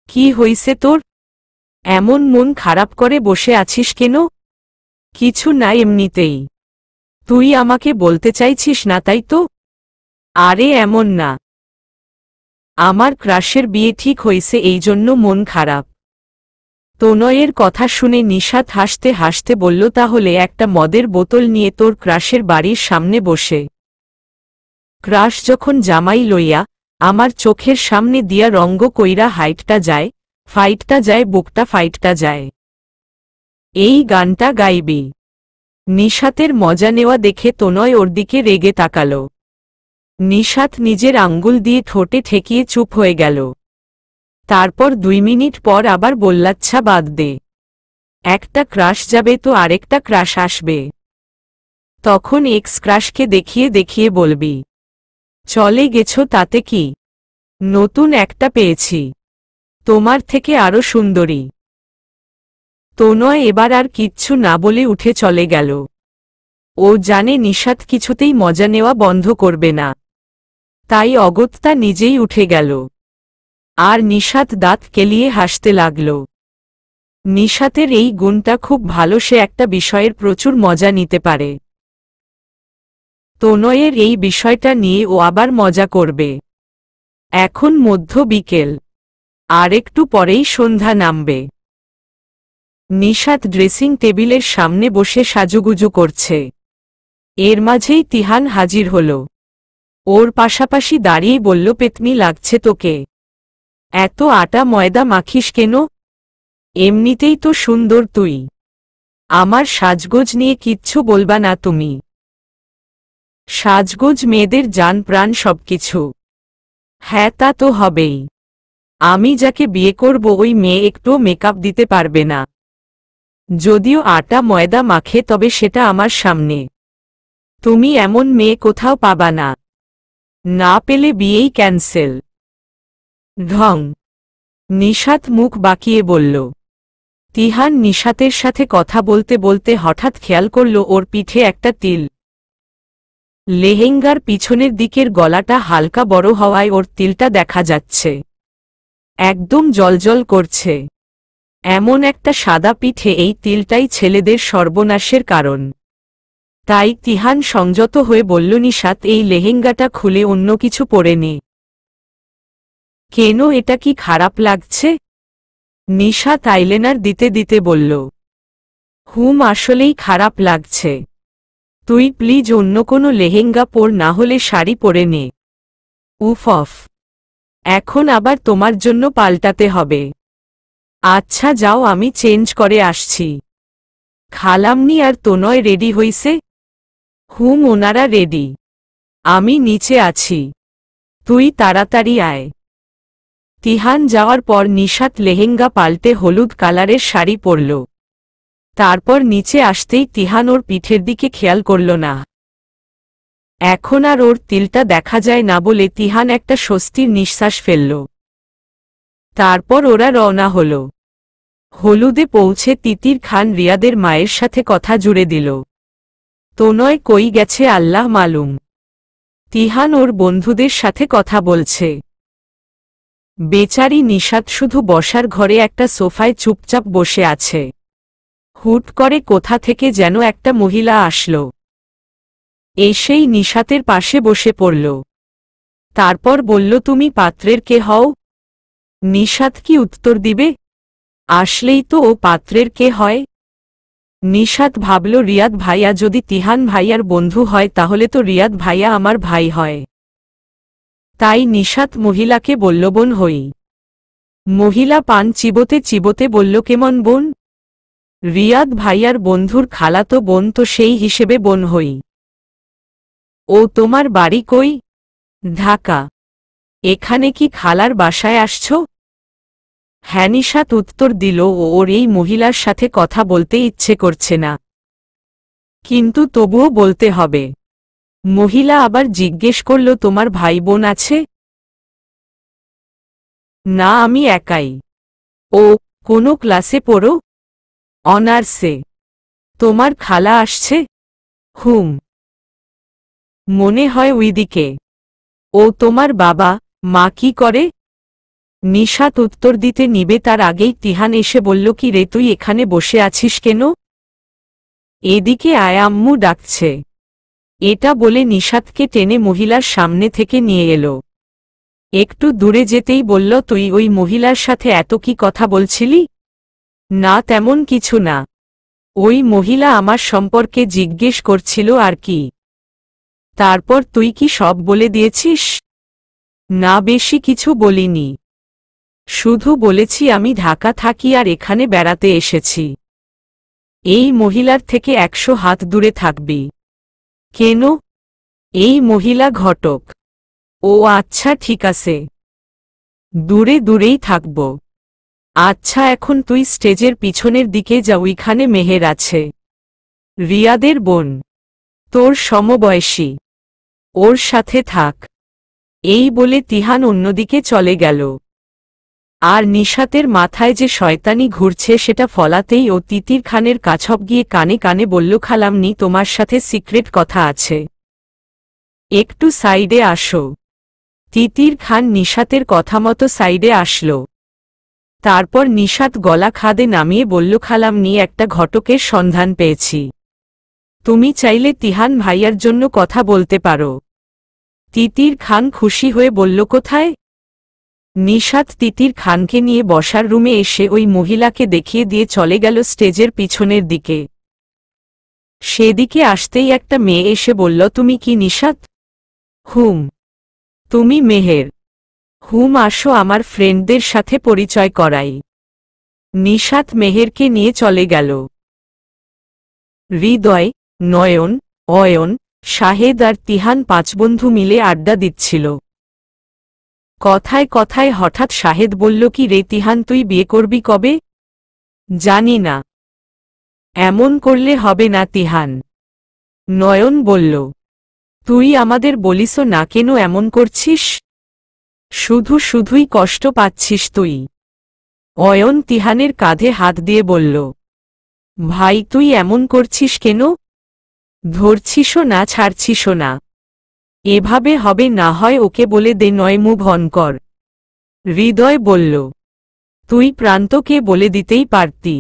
কি হইছে তোর? এমন মন খারাপ করে বসে আছিস কেন? কিছু না, এমনিতেই। তুই আমাকে বলতে চাইছিস না, তাই তো? আরে এমন না, আমার ক্রাশের বিয়ে ঠিক হইছে, এই জন্য মন খারাপ। তনয়ের কথা শুনে নিশাত হাসতে হাসতে বলল, তাহলে একটা মদের বোতল নিয়ে তোর ক্রাশের বাড়ির সামনে বসে। ক্রাশ যখন জামাই লইয়া আমার চোখের সামনে দিয়া রঙ্গ কইরা হাইটটা যায়, ফাইটটা যায়, বুকটা ফাইটটা যায়, এই গানটা গাইবি। নিশাতের মজা নেওয়া দেখে তনয় ওর দিকে রেগে তাকাল। নিশাত নিজের আঙ্গুল দিয়ে ঠোঁটে ঠেকিয়ে চুপ হয়ে গেল। তারপর 2 মিনিট পর আবার বললাচ্ছা, বাদ দে। একটা ক্রাশ যাবে তো আরেকটা ক্রাশ আসবে, তখন এক্স ক্রাশকে দেখিয়ে দেখিয়ে বলবি, চলে গেছো, তাতে কি? নতুন একটা পেয়েছি, তোমার থেকে আরো সুন্দরী। তনয় এবার আর কিচ্ছু না বলে উঠে চলে গেল। ও জানে নিশাত কিছুতেই মজা নেওয়া বন্ধ করবে না, তাই অগত্যা নিজেই উঠে গেল। আর নিশাত দাঁত কেলিয়ে হাসতে লাগল। নিশাতের এই গুণটা খুব ভালো, সে একটা বিষয়ের প্রচুর মজা নিতে পারে। তনয়ের এই বিষয়টা নিয়ে ও আবার মজা করবে। এখন মধ্য বিকেল, আর একটু পরেই সন্ধ্যা নামবে। নিশাত ড্রেসিং টেবিলের সামনে বসে সাজুগুজু করছে। এর মাঝেই তিহান হাজির হল। ওর পাশাপাশি দাঁড়িয়ে বলল, পেতনি লাগছে তোকে, এত আটা ময়দা মাখিস কেন? এমনিতেই তো সুন্দর তুই, আমার সাজগোজ নিয়ে কিচ্ছু বলবা না তুমি? সাজগোজ মেয়েদের জান প্রাণ সবকিছু। হ্যাঁ, তা তো হবেই। আমি যাকে বিয়ে করব ওই মেয়ে একটুও মেকআপ দিতে পারবে না। যদিও আটা ময়দা মাখে, তবে সেটা আমার সামনে। তুমি এমন মেয়ে কোথাও পাবা না। না পেলে বিয়েই ক্যান্সেল। ঢং। নিশাত মুখ বাঁকিয়ে বলল। তিহান নিশাতের সাথে কথা বলতে বলতে হঠাৎ খেয়াল করল ওর পিঠে একটা তিল। লেহেঙ্গার পিছনের দিকের গলাটা হালকা বড় হওয়ায় ওর তিলটা দেখা যাচ্ছে, একদম জ্বলজ্বল করছে। এমন একটা সাদা পিঠে এই তিলটাই ছেলেদের সর্বনাশের কারণ। তাই তিহান সংযত হয়ে বলল, নিশাত, এই লেহেঙ্গাটা খুলে অন্য কিছু পরে নে। কেন, এটা কি খারাপ লাগছে? নিশাত আইলেনার দিতে দিতে বলল। আসলেই খারাপ লাগছে। তুই প্লিজ অন্য কোনো লেহেঙ্গা পর, না হলে শাড়ি পরে নে। উফ, এখন আবার তোমার জন্য পাল্টাতে হবে। আচ্ছা যাও, আমি চেঞ্জ করে আসছি। খালামনি আর তনয় রেডি হইছে? হুম, ওনারা রেডি। আমি নিচে আছি, তুই তাড়াতাড়ি আয়। তিহান যাওয়ার পর নিশাত লেহেঙ্গা পাল্টে হলুদ কালারের শাড়ি পরল। তারপর নিচে আসতেই তিহান ওর পিঠের দিকে খেয়াল করল না। এখন আর ওর তিলটা দেখা যায় না বলে তিহান একটা স্বস্তির নিঃশ্বাস ফেলল। তারপর ওরা রওনা হল। হলুদে পৌঁছে তিতির খান রিয়াদের মায়ের সাথে কথা জুড়ে দিল। তনয় কই গেছে আল্লাহ মালুম। তিহান ওর বন্ধুদের সাথে কথা বলছে। বেচারি নিশাত শুধু বসার ঘরে একটা সোফায় চুপচাপ বসে আছে। হুট করে কোথা থেকে যেন একটা মহিলা আসল, এসেই নিশাতের পাশে বসে পড়ল। তারপর বলল, তুমি পাত্রের কে হও? নিশাত কি উত্তর দিবে? আসলেই তো ও পাত্রের কে হয়। নিশাত ভাবল, রিয়াদ ভাইয়া যদি তিহান ভাইয়ার বন্ধু হয় তাহলে তো রিয়াদ ভাইয়া আমার ভাই হয়। তাই নিশাত মহিলাকে বলল, বোন হই। মহিলা পান চিবোতে চিবোতে বলল, কেমন বোন? রিয়াদ ভাইয়ার বন্ধুর খালাতো বোন, তো সেই হিসেবে বোন হই। ও তোমার বাড়ি কই? ঢাকা। এখানে কি খালার বাসায় আসছ? হ্যাঁ, নিশাত উত্তর দিল। ওর এই মহিলার সাথে কথা বলতে ইচ্ছে করছে না, কিন্তু তবুও বলতে হবে। মহিলা আবার জিজ্ঞেস করল, তোমার ভাই বোন আছে? না, আমি একাই। ও কোনো ক্লাসে পড়ো? অনার্সে। তোমার খালা আসছে? হুম, মনে হয় ওইদিকে। ও তোমার বাবা মা কি করে? নিশাত উত্তর দিতে নিবে তার আগেই তিহান এসে বলল, কি রে, তুই এখানে বসে আছিস কেন? এদিকে আয়, আম্মু ডাকছে। এটা বলে নিশাতকে টেনে মহিলার সামনে থেকে নিয়ে এলো। একটু দূরে যেতেই বলল, তুই ওই মহিলার সাথে এত কি কথা বলছিলি? না, তেমন কিছু না। ওই মহিলা আমার সম্পর্কে জিজ্ঞেস করছিল আর কি। তারপর তুই কি সব বলে দিয়েছিস? না, বেশি কিছু বলিনি। শুধু বলেছি আমি ঢাকা থাকি আর এখানে বেড়াতে এসেছি। এই মহিলার থেকে 100 হাত দূরে থাকবি। কেন? এই মহিলা ঘটক। ও আচ্ছা, ঠিক আছে, দূরে দূরেই থাকব। আচ্ছা, এখন তুই স্টেজের পিছনের দিকে যা, ওইখানে মেহের আছে, রিয়াদের বোন, তোর সমবয়সী। ওর সাথে থাক। এই বলে তিহান অন্যদিকে চলে গেল। আর নিশাতের মাথায় যে শয়তানি ঘুরছে সেটা ফলাতেই ও তিতির খানের কাছব গিয়ে কানে কানে বলল, খালামনি, তোমার সাথে সিক্রেট কথা আছে, একটু সাইডে আসো। তিতির খান নিশাতের কথা মতো সাইডে আসল। তারপর নিশাত গলা খাদে নামিয়ে বলল, খালামনি, একটা ঘটকের সন্ধান পেয়েছি। তুমি চাইলে তিহান ভাইয়ার জন্য কথা বলতে পারো। তিতির খান খুশি হয়ে বলল, কোথায়? নিশাত তিতির খানকে নিয়ে বসার রুমে এসে ওই মহিলাকে দেখিয়ে দিয়ে চলে গেল স্টেজের পিছনের দিকে। সেদিকে আসতেই একটা মেয়ে এসে বলল, তুমি কি নিশাত? হুম। তুমি মেহের? হুম, আসো, আমার ফ্রেন্ডদের সাথে পরিচয় করাই। নিশাত মেহেরকে নিয়ে চলে গেল। হৃদয়, নয়ন, অয়ন, শাহেদ আর তিহান 5 বন্ধু মিলে আড্ডা দিচ্ছিল। কথায় কথায় হঠাৎ শাহেদ বলল, কি রে তিহান, তুই বিয়ে করবি কবে? জানি না। এমন করলে হবে না তিহান। নয়ন বলল, তুই আমাদের বলিস না কেন এমন করছিস? শুধু শুধুই কষ্ট পাচ্ছিস তুই। অয়ন তিহানের কাঁধে হাত দিয়ে বলল, ভাই তুই এমন করছিস কেন? ধরছিসও না, ছাড়ছিসও না। এভাবে হবে না, হয় ওকে বলে দে, নয় মুভ অন কর। হৃদয় বলল, তুই প্রান্তকে বলে দিতেই পারতি।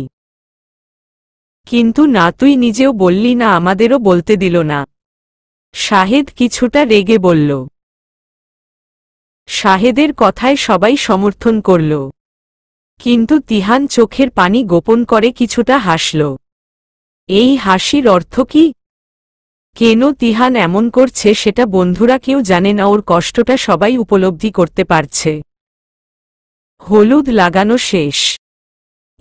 কিন্তু না, তুই নিজেও বললি না, আমাদেরও বলতে দিল না। শাহেদ কিছুটা রেগে বলল। শাহেদের কথায় সবাই সমর্থন করল, কিন্তু তিহান চোখের পানি গোপন করে কিছুটা হাসল। এই হাসির অর্থ কি? কেন তিহান এমন করছে সেটা বন্ধুরা কেউ জানে না, ওর কষ্টটা সবাই উপলব্ধি করতে পারছে। হলুদ লাগানো শেষ।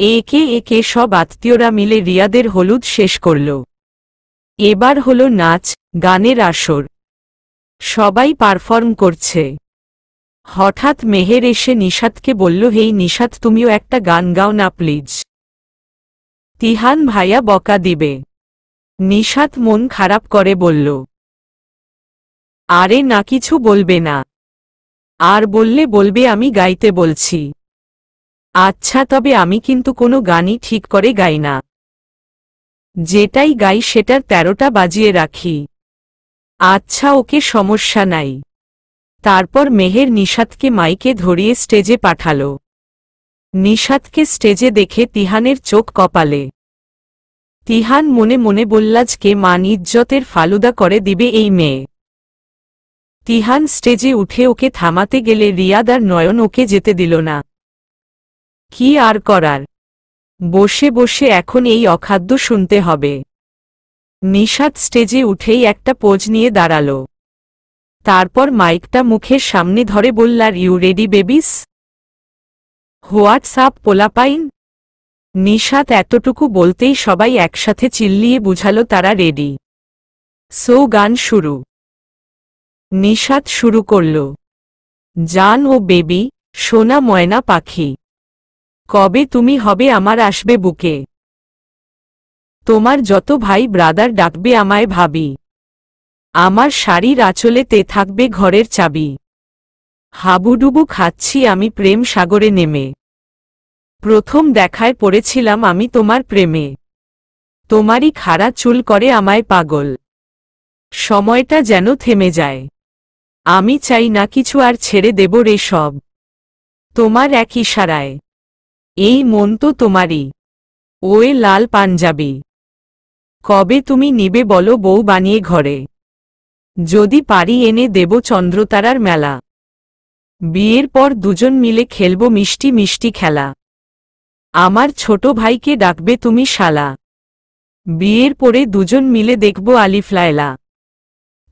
একে একে সব আত্মীয়রা মিলে রিয়াদের হলুদ শেষ করল। এবার হলো নাচ গানের আসর। সবাই পারফর্ম করছে। হঠাৎ মেহের এসে নিশাতকে বলল, হেই নিশাত, তুমিও একটা গান গাও না প্লিজ। তিহান ভাইয়া বকা দিবে। নিশাত মন খারাপ করে বলল, আরে না, কিছু বলবে না। আর বললে বলবে আমি গাইতে বলছি। আচ্ছা, তবে আমি কিন্তু কোনো গানই ঠিক করে গাই না। যেটাই গাই সেটার 13টা বাজিয়ে রাখি। আচ্ছা ওকে, সমস্যা নাই। তারপর মেহের নিশাতকে মাইকে ধরিয়ে স্টেজে পাঠাল। নিশাতকে স্টেজে দেখে তিহানের চোখ কপালে। তিহান মনে মনে বললাজকে মান ইজ্জতের ফালুদা করে দিবে এই মেয়ে। তিহান স্টেজে উঠে ওকে থামাতে গেলে রিয়াদ আর নয়ন ওকে যেতে দিল না। কি আর করার, বসে বসে এখন এই অখাদ্য শুনতে হবে। নিশাত স্টেজে উঠেই একটা পোজ নিয়ে দাঁড়াল। তারপর মাইকটা মুখের সামনে ধরে বললার, ইউ রেডি বেবিস? হোয়াটসঅ্যাপ পোলাপাইন? নিশাত এতটুকু বলতেই সবাই একসাথে চিল্লিয়ে বুঝালো তারা রেডি। সো গান শুরু। নিশাত শুরু করল, জান ও বেবি, সোনা ময়না পাখি, কবে তুমি হবে আমার আসবে বুকে, তোমার যত ভাই ব্রাদার ডাকবে আমায় ভাবি, আমার শাড়ির আঁচলে তে থাকবে ঘরের চাবি, হাবুডুবু খাচ্ছি আমি প্রেম সাগরে নেমে, প্রথম দেখায় পড়েছিলাম আমি তোমার প্রেমে, তোমারই খাড়া চুল করে আমায় পাগল, সময়টা যেন থেমে যায়, আমি চাই না কিছু আর ছেড়ে দেব রে সব, তোমার এক ইশারায়, এই মন তো তোমারই, ওয়ে লাল পাঞ্জাবি, কবে তুমি নিবে বলো বউ বানিয়ে ঘরে, যদি পারি এনে দেব চন্দ্রতারার মেলা, বিয়ের পর দুজন মিলে খেলব মিষ্টি মিষ্টি খেলা, আমার ছোট ভাইকে ডাকবে তুমি শালা, বিয়ের পরে দুজন মিলে দেখব আলিফ লায়লা,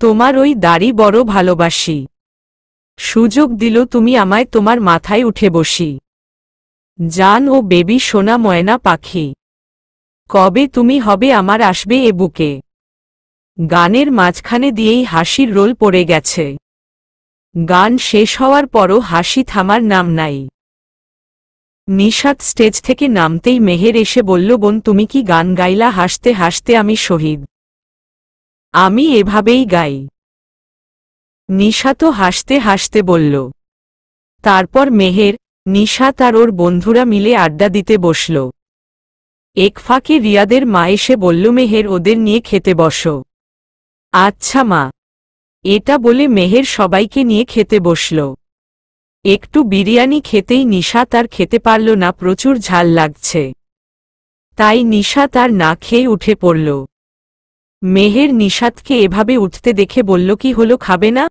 তোমার ওই দাড়ি বড় ভালোবাসি, সুযোগ দিল তুমি আমায় তোমার মাথায় উঠে বসি, জান ও বেবি সোনা ময়না পাখি, কবে তুমি হবে আমার আসবে এ বুকে। গানের মাঝখানে দিয়েই হাসির রোল পড়ে গেছে। গান শেষ হওয়ার পরও হাসি থামার নাম নাই। নিশাত স্টেজ থেকে নামতেই মেহের এসে বলল, বোন তুমি কি গান গাইলা? হাসতে হাসতে আমি শহীদ, আমি এভাবেই গাই। নিশাতও হাসতে হাসতে বলল। তারপর মেহের, নিশাত আর ওর বন্ধুরা মিলে আড্ডা দিতে বসল। এক ফাঁকে রিয়াদের মা এসে বলল, মেহের ওদের নিয়ে খেতে বসো। আচ্ছা মা। এটা বলে মেহের সবাইকে নিয়ে খেতে বসল। একটু বিরিয়ানি খেতেই নিশাত আর খেতে পারল না, প্রচুর ঝাল লাগছে। তাই নিশাত আর না খেয়ে উঠে পড়ল। মেহের নিশাতকে এভাবে উঠতে দেখে বলল, কি হলো, খাবে না?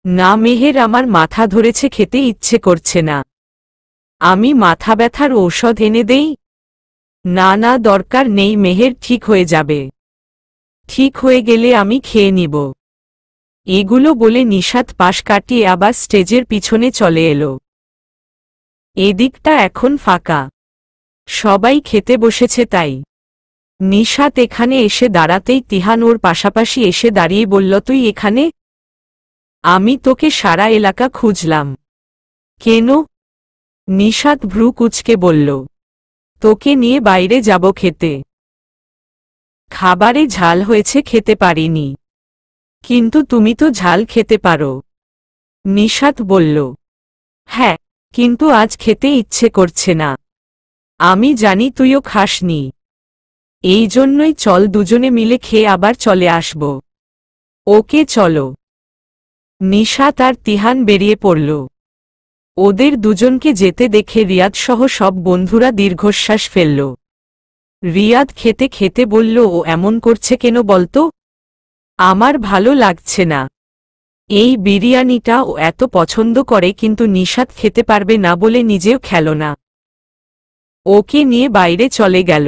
না মেহের, আমার মাথা ধরেছে, খেতে ইচ্ছে করছে না। আমি মাথা ব্যথার ঔষধ এনে দেই? না না, দরকার নেই মেহের, ঠিক হয়ে যাবে। ঠিক হয়ে গেলে আমি খেয়ে নিব। এগুলো বলে নিশাত পাশ কাটিয়ে আবার স্টেজের পিছনে চলে এলো। এদিকটা এখন ফাঁকা, সবাই খেতে বসেছে। তাই নিশাত এখানে এসে দাঁড়াতেই তিহান ওর পাশাপাশি এসে দাঁড়িয়ে বলল, তুই এখানে? আমি তোকে সারা এলাকা খুঁজলাম। কেন? নিশাত ভ্রু কুঁচকে বলল, তোকে নিয়ে বাইরে যাব খেতে। খাবারে ঝাল হয়েছে, খেতে পারিনি। কিন্তু তুমি তো ঝাল খেতে পারো। নিশাত বলল, হ্যাঁ, কিন্তু আজ খেতে ইচ্ছে করছে না। আমি জানি তুইও খাসনি, এই জন্যই চল দুজনে মিলে খেয়ে আবার চলে আসব। ওকে চলো। নিশাত আর তিহান বেরিয়ে পড়ল। ওদের দুজনকে যেতে দেখে রিয়াদ সহ সব বন্ধুরা দীর্ঘশ্বাস ফেলল। রিয়াদ খেতে খেতে বলল, ও এমন করছে কেন বলতো? আমার ভালো লাগছে না। এই বিরিয়ানিটা ও এত পছন্দ করে, কিন্তু নিশাত খেতে পারবে না বলে নিজেও খেল না। ওকে নিয়ে বাইরে চলে গেল।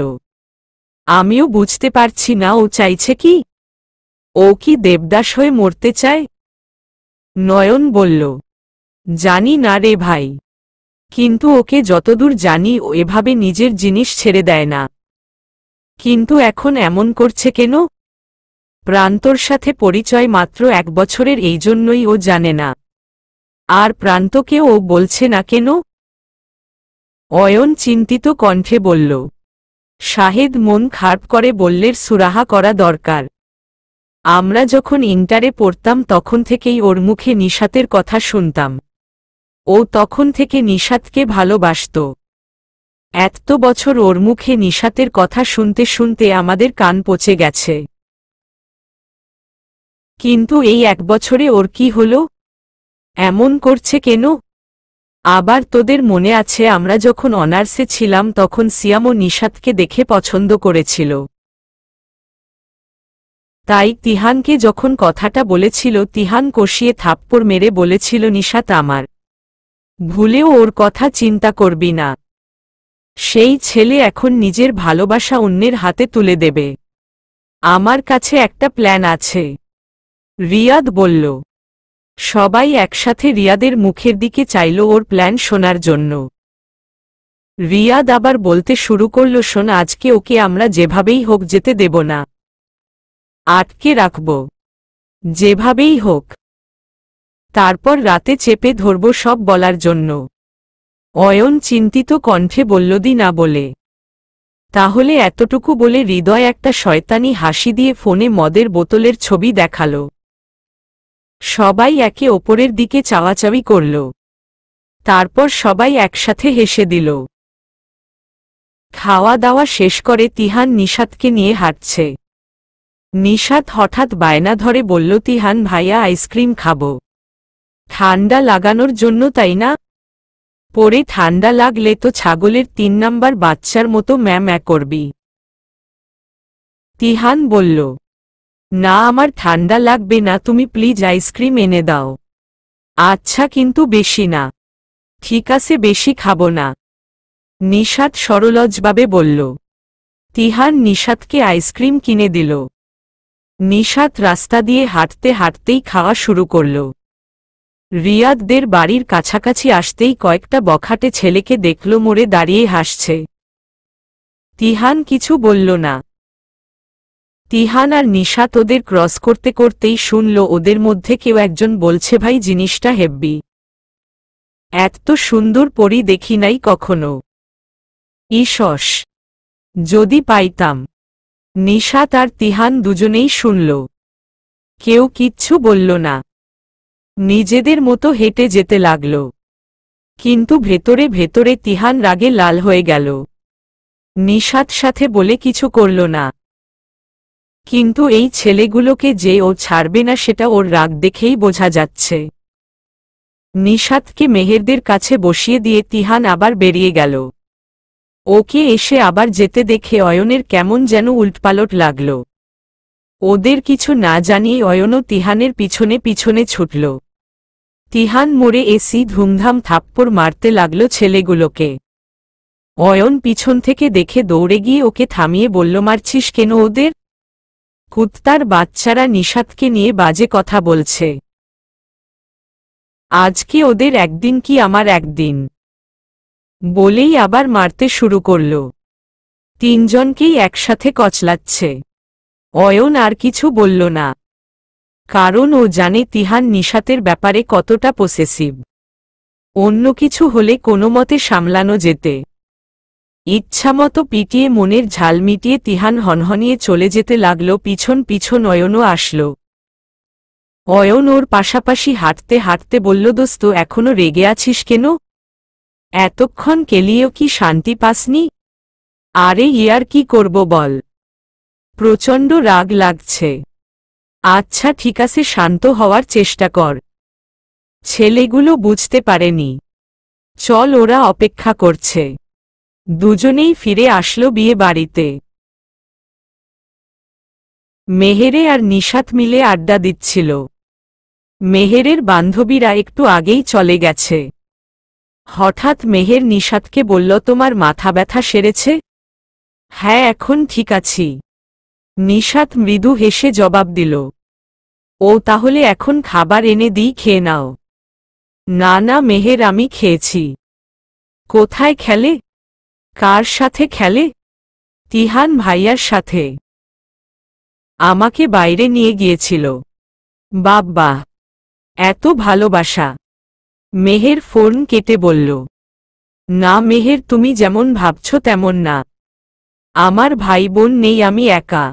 আমিও বুঝতে পারছি না ও চাইছে কি। ও কি দেবদাস হয়ে মরতে চায়? নয়ন বলল, জানি না রে ভাই। কিন্তু ওকে যতদূর জানি ও এভাবে নিজের জিনিস ছেড়ে দেয় না। কিন্তু এখন এমন করছে কেন? প্রান্তর সাথে পরিচয় মাত্র 1 বছরের, এই জন্যই ও জানে না। আর প্রান্তকে ও বলছে না কেন? অয়ন চিন্তিত কণ্ঠে বলল। শাহেদ মন খারাপ করে বললের সুরাহা করা দরকার। আমরা যখন ইন্টারে পড়তাম তখন থেকেই ওর মুখে নিশাতের কথা শুনতাম। ও তখন থেকে নিশাতকে ভালোবাসত। এত বছর ওর মুখে নিশাতের কথা শুনতে শুনতে আমাদের কান পচে গেছে। কিন্তু এই 1 বছরে ওর কি হলো? এমন করছে কেন? আবার তোদের মনে আছে আমরা যখন অনার্সে ছিলাম তখন সিয়ামও নিশাতকে দেখে পছন্দ করেছিল। তাই তিহানকে যখন কথাটা বলেছিল তিহান কষিয়ে থাপ্পড় মেরে বলেছিল নিশাত আমার। ভুলেও ওর কথা চিন্তা করবি না। সেই ছেলে এখন নিজের ভালোবাসা অন্যের হাতে তুলে দেবে। আমার কাছে একটা প্ল্যান আছে, রিয়াদ বলল। সবাই একসাথে রিয়াদের মুখের দিকে চাইল ওর প্ল্যান শোনার জন্য। রিয়াদ আবার বলতে শুরু করল, শোন, আজকে ওকে আমরা যেভাবেই হোক যেতে দেব না। আটকে রাখব, যেভাবেই হোক। তারপর রাতে চেপে ধরব সব বলার জন্য। অয়ন চিন্তিত কণ্ঠে বলল, দি না বলে। তাহলে এতটুকু বলে হৃদয় একটা শয়তানি হাসি দিয়ে ফোনে মদের বোতলের ছবি দেখাল। সবাই একে ওপরের দিকে চাওয়াচাওয়ি করল। তারপর সবাই একসাথে হেসে দিল। খাওয়া দাওয়া শেষ করে তিহান নিশাতকে নিয়ে হাঁটছে। নিশাত হঠাৎ বায়না ধরে বলল, তিহান ভাইয়া, আইসক্রিম খাবো। ঠান্ডা লাগানোর জন্য, তাই না? পরে ঠান্ডা লাগলে তো ছাগলের 3 নাম্বার বাচ্চার মতো ম্যাঁ করবি। তিহান বলল, না, আমার ঠান্ডা লাগবে না, তুমি প্লিজ আইসক্রিম এনে দাও। আচ্ছা, কিন্তু বেশি না। ঠিক আছে, বেশি খাবো না, নিশাত সরলজভাবে বলল। তিহান নিশাতকে আইসক্রিম কিনে দিল। নিশাত রাস্তা দিয়ে হাঁটতে হাঁটতেই খাওয়া শুরু করল। রিয়াদদের বাড়ির কাছাকাছি আসতেই কয়েকটা বখাটে ছেলেকে দেখল মোড়ে দাঁড়িয়ে হাসছে। তিহান কিছু বলল না। তিহান আর নিশাত ওদের ক্রস করতে করতেই শুনল ওদের মধ্যে কেউ একজন বলছে, ভাই, জিনিসটা হেব্বি। এত সুন্দর পরী দেখি নাই কখনো। ইসস, যদি পাইতাম। নিশাত আর তিহান দুজনেই শুনল। কেউ কিচ্ছু বলল না। নিজেদের মতো হেঁটে যেতে লাগল। কিন্তু ভেতরে ভেতরে তিহান রাগে লাল হয়ে গেল। নিশাত সাথে বলে কিছু করল না। কিন্তু এই ছেলেগুলোকে যে ও ছাড়বে না সেটা ওর রাগ দেখেই বোঝা যাচ্ছে। নিশাতকে মেহেরদের কাছে বসিয়ে দিয়ে তিহান আবার বেরিয়ে গেল। ওকে এসে আবার যেতে দেখে অয়নের কেমন যেন উল্টপালট লাগল। ওদের কিছু না জানিয়ে অয়নও তিহানের পিছনে পিছনে ছুটল। তিহান মোড়ে এসি ধুমধাম থাপ্পড় মারতে লাগল ছেলেগুলোকে। অয়ন পিছন থেকে দেখে দৌড়ে গিয়ে ওকে থামিয়ে বলল, মারছিস কেন ওদের? কুত্তার বাচ্চারা নিশাতকে নিয়ে বাজে কথা বলছে। আজকে ওদের একদিন কি আমার একদিন, বলেই আবার মারতে শুরু করল। তিনজনকেই একসাথে কচলাচ্ছে। অয়ন আর কিছু বলল না, কারণ ও জানে তিহান নিশাতের ব্যাপারে কতটা পসেসিভ। অন্য কিছু হলে কোনোমতে সামলানো যেতে। ইচ্ছামতো পিটিয়ে মনের ঝাল মিটিয়ে তিহান হনহনিয়ে চলে যেতে লাগল। পিছন পিছন অয়নও আসল। অয়ন ওর পাশাপাশি হাঁটতে হাঁটতে বলল, দোস্ত, এখনো রেগে আছিস কেন? এতক্ষণ কেলিয়েও কি শান্তি পাসনি? আরে ইয়ার কি করব বল, প্রচণ্ড রাগ লাগছে। আচ্ছা ঠিক আছে, শান্ত হওয়ার চেষ্টা কর। ছেলেগুলো বুঝতে পারেনি। চল, ওরা অপেক্ষা করছে। দুজনেই ফিরে আসলো বিয়ে বাড়িতে। মেহেরে আর নিশাত মিলে আড্ডা দিচ্ছিল। মেহেরের বান্ধবীরা একটু আগেই চলে গেছে। হঠাৎ মেহের নিশাতকে বলল, তোমার মাথা ব্যথা সেরেছে? হ্যাঁ, এখন ঠিক আছি। নিশাত মৃদু হেসে জবাব দিল। ও তাহলে এখন খাবার এনে দিই, খেয়ে নাও। না না মেহের, আমি খেয়েছি। কোথায় খেলে? কার সাথে খেলে? তিহান ভাইয়ার সাথে। আমাকে বাইরে নিয়ে গিয়েছিল। বাব্বা, এত ভালোবাসা। মেহের ফোন কেটে বলল, না মেহের, তুমি যেমন ভাবছ তেমন না। আমার ভাই বোন নেই, আমি একা।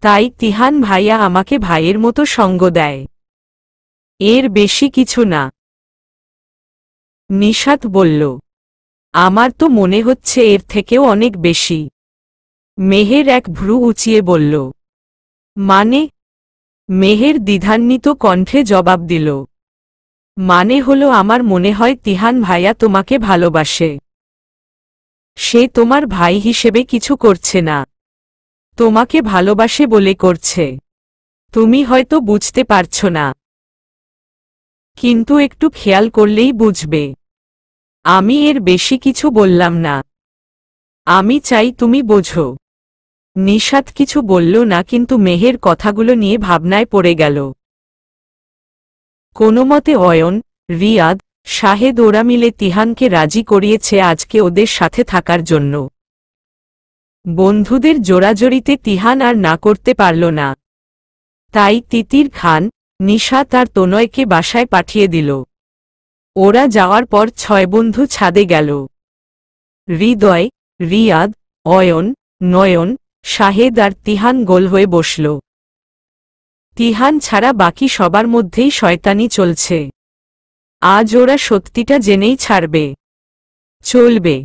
তাই তিহান ভাইয়া আমাকে ভাইয়ের মতো সঙ্গ দেয়। এর বেশি কিছু না। নিশাত বলল, আমার তো মনে হচ্ছে এর থেকেও অনেক বেশি। মেহের এক ভ্রু উঁচিয়ে বলল, মানে? মেহের দ্বিধান্বিত কণ্ঠে জবাব দিল, মানে হলো আমার মনে হয় তিহান ভাইয়া তোমাকে ভালোবাসে। সে তোমার ভাই হিসেবে কিছু করছে না, তোমাকে ভালোবাসে বলে করছে। তুমি হয়তো বুঝতে পারছো না, কিন্তু একটু খেয়াল করলেই বুঝবে। আমি এর বেশি কিছু বললাম না। আমি চাই তুমি বোঝো। নিশাত কিছু বলল না, কিন্তু মেহের কথাগুলো নিয়ে ভাবনায় পড়ে গেল। কোনোমতে অয়ন, রিয়াদ, শাহেদ ওরা মিলে তিহানকে রাজি করিয়েছে আজকে ওদের সাথে থাকার জন্য। বন্ধুদের জোরাজোরিতে তিহান আর না করতে পারল না। তাই তিতির খান, নিশাত আর তনয়কে বাসায় পাঠিয়ে দিল। ওরা যাওয়ার পর 6 বন্ধু ছাদে গেল। হৃদয়, রিয়াদ, অয়ন, নয়ন, শাহেদ আর তিহান গোল হয়ে বসল। তিহান ছাড়া বাকি সবার মধ্যেই শয়তানি চলছে। আজ ওরা সত্যিটা জেনেই ছাড়বে। চলবে।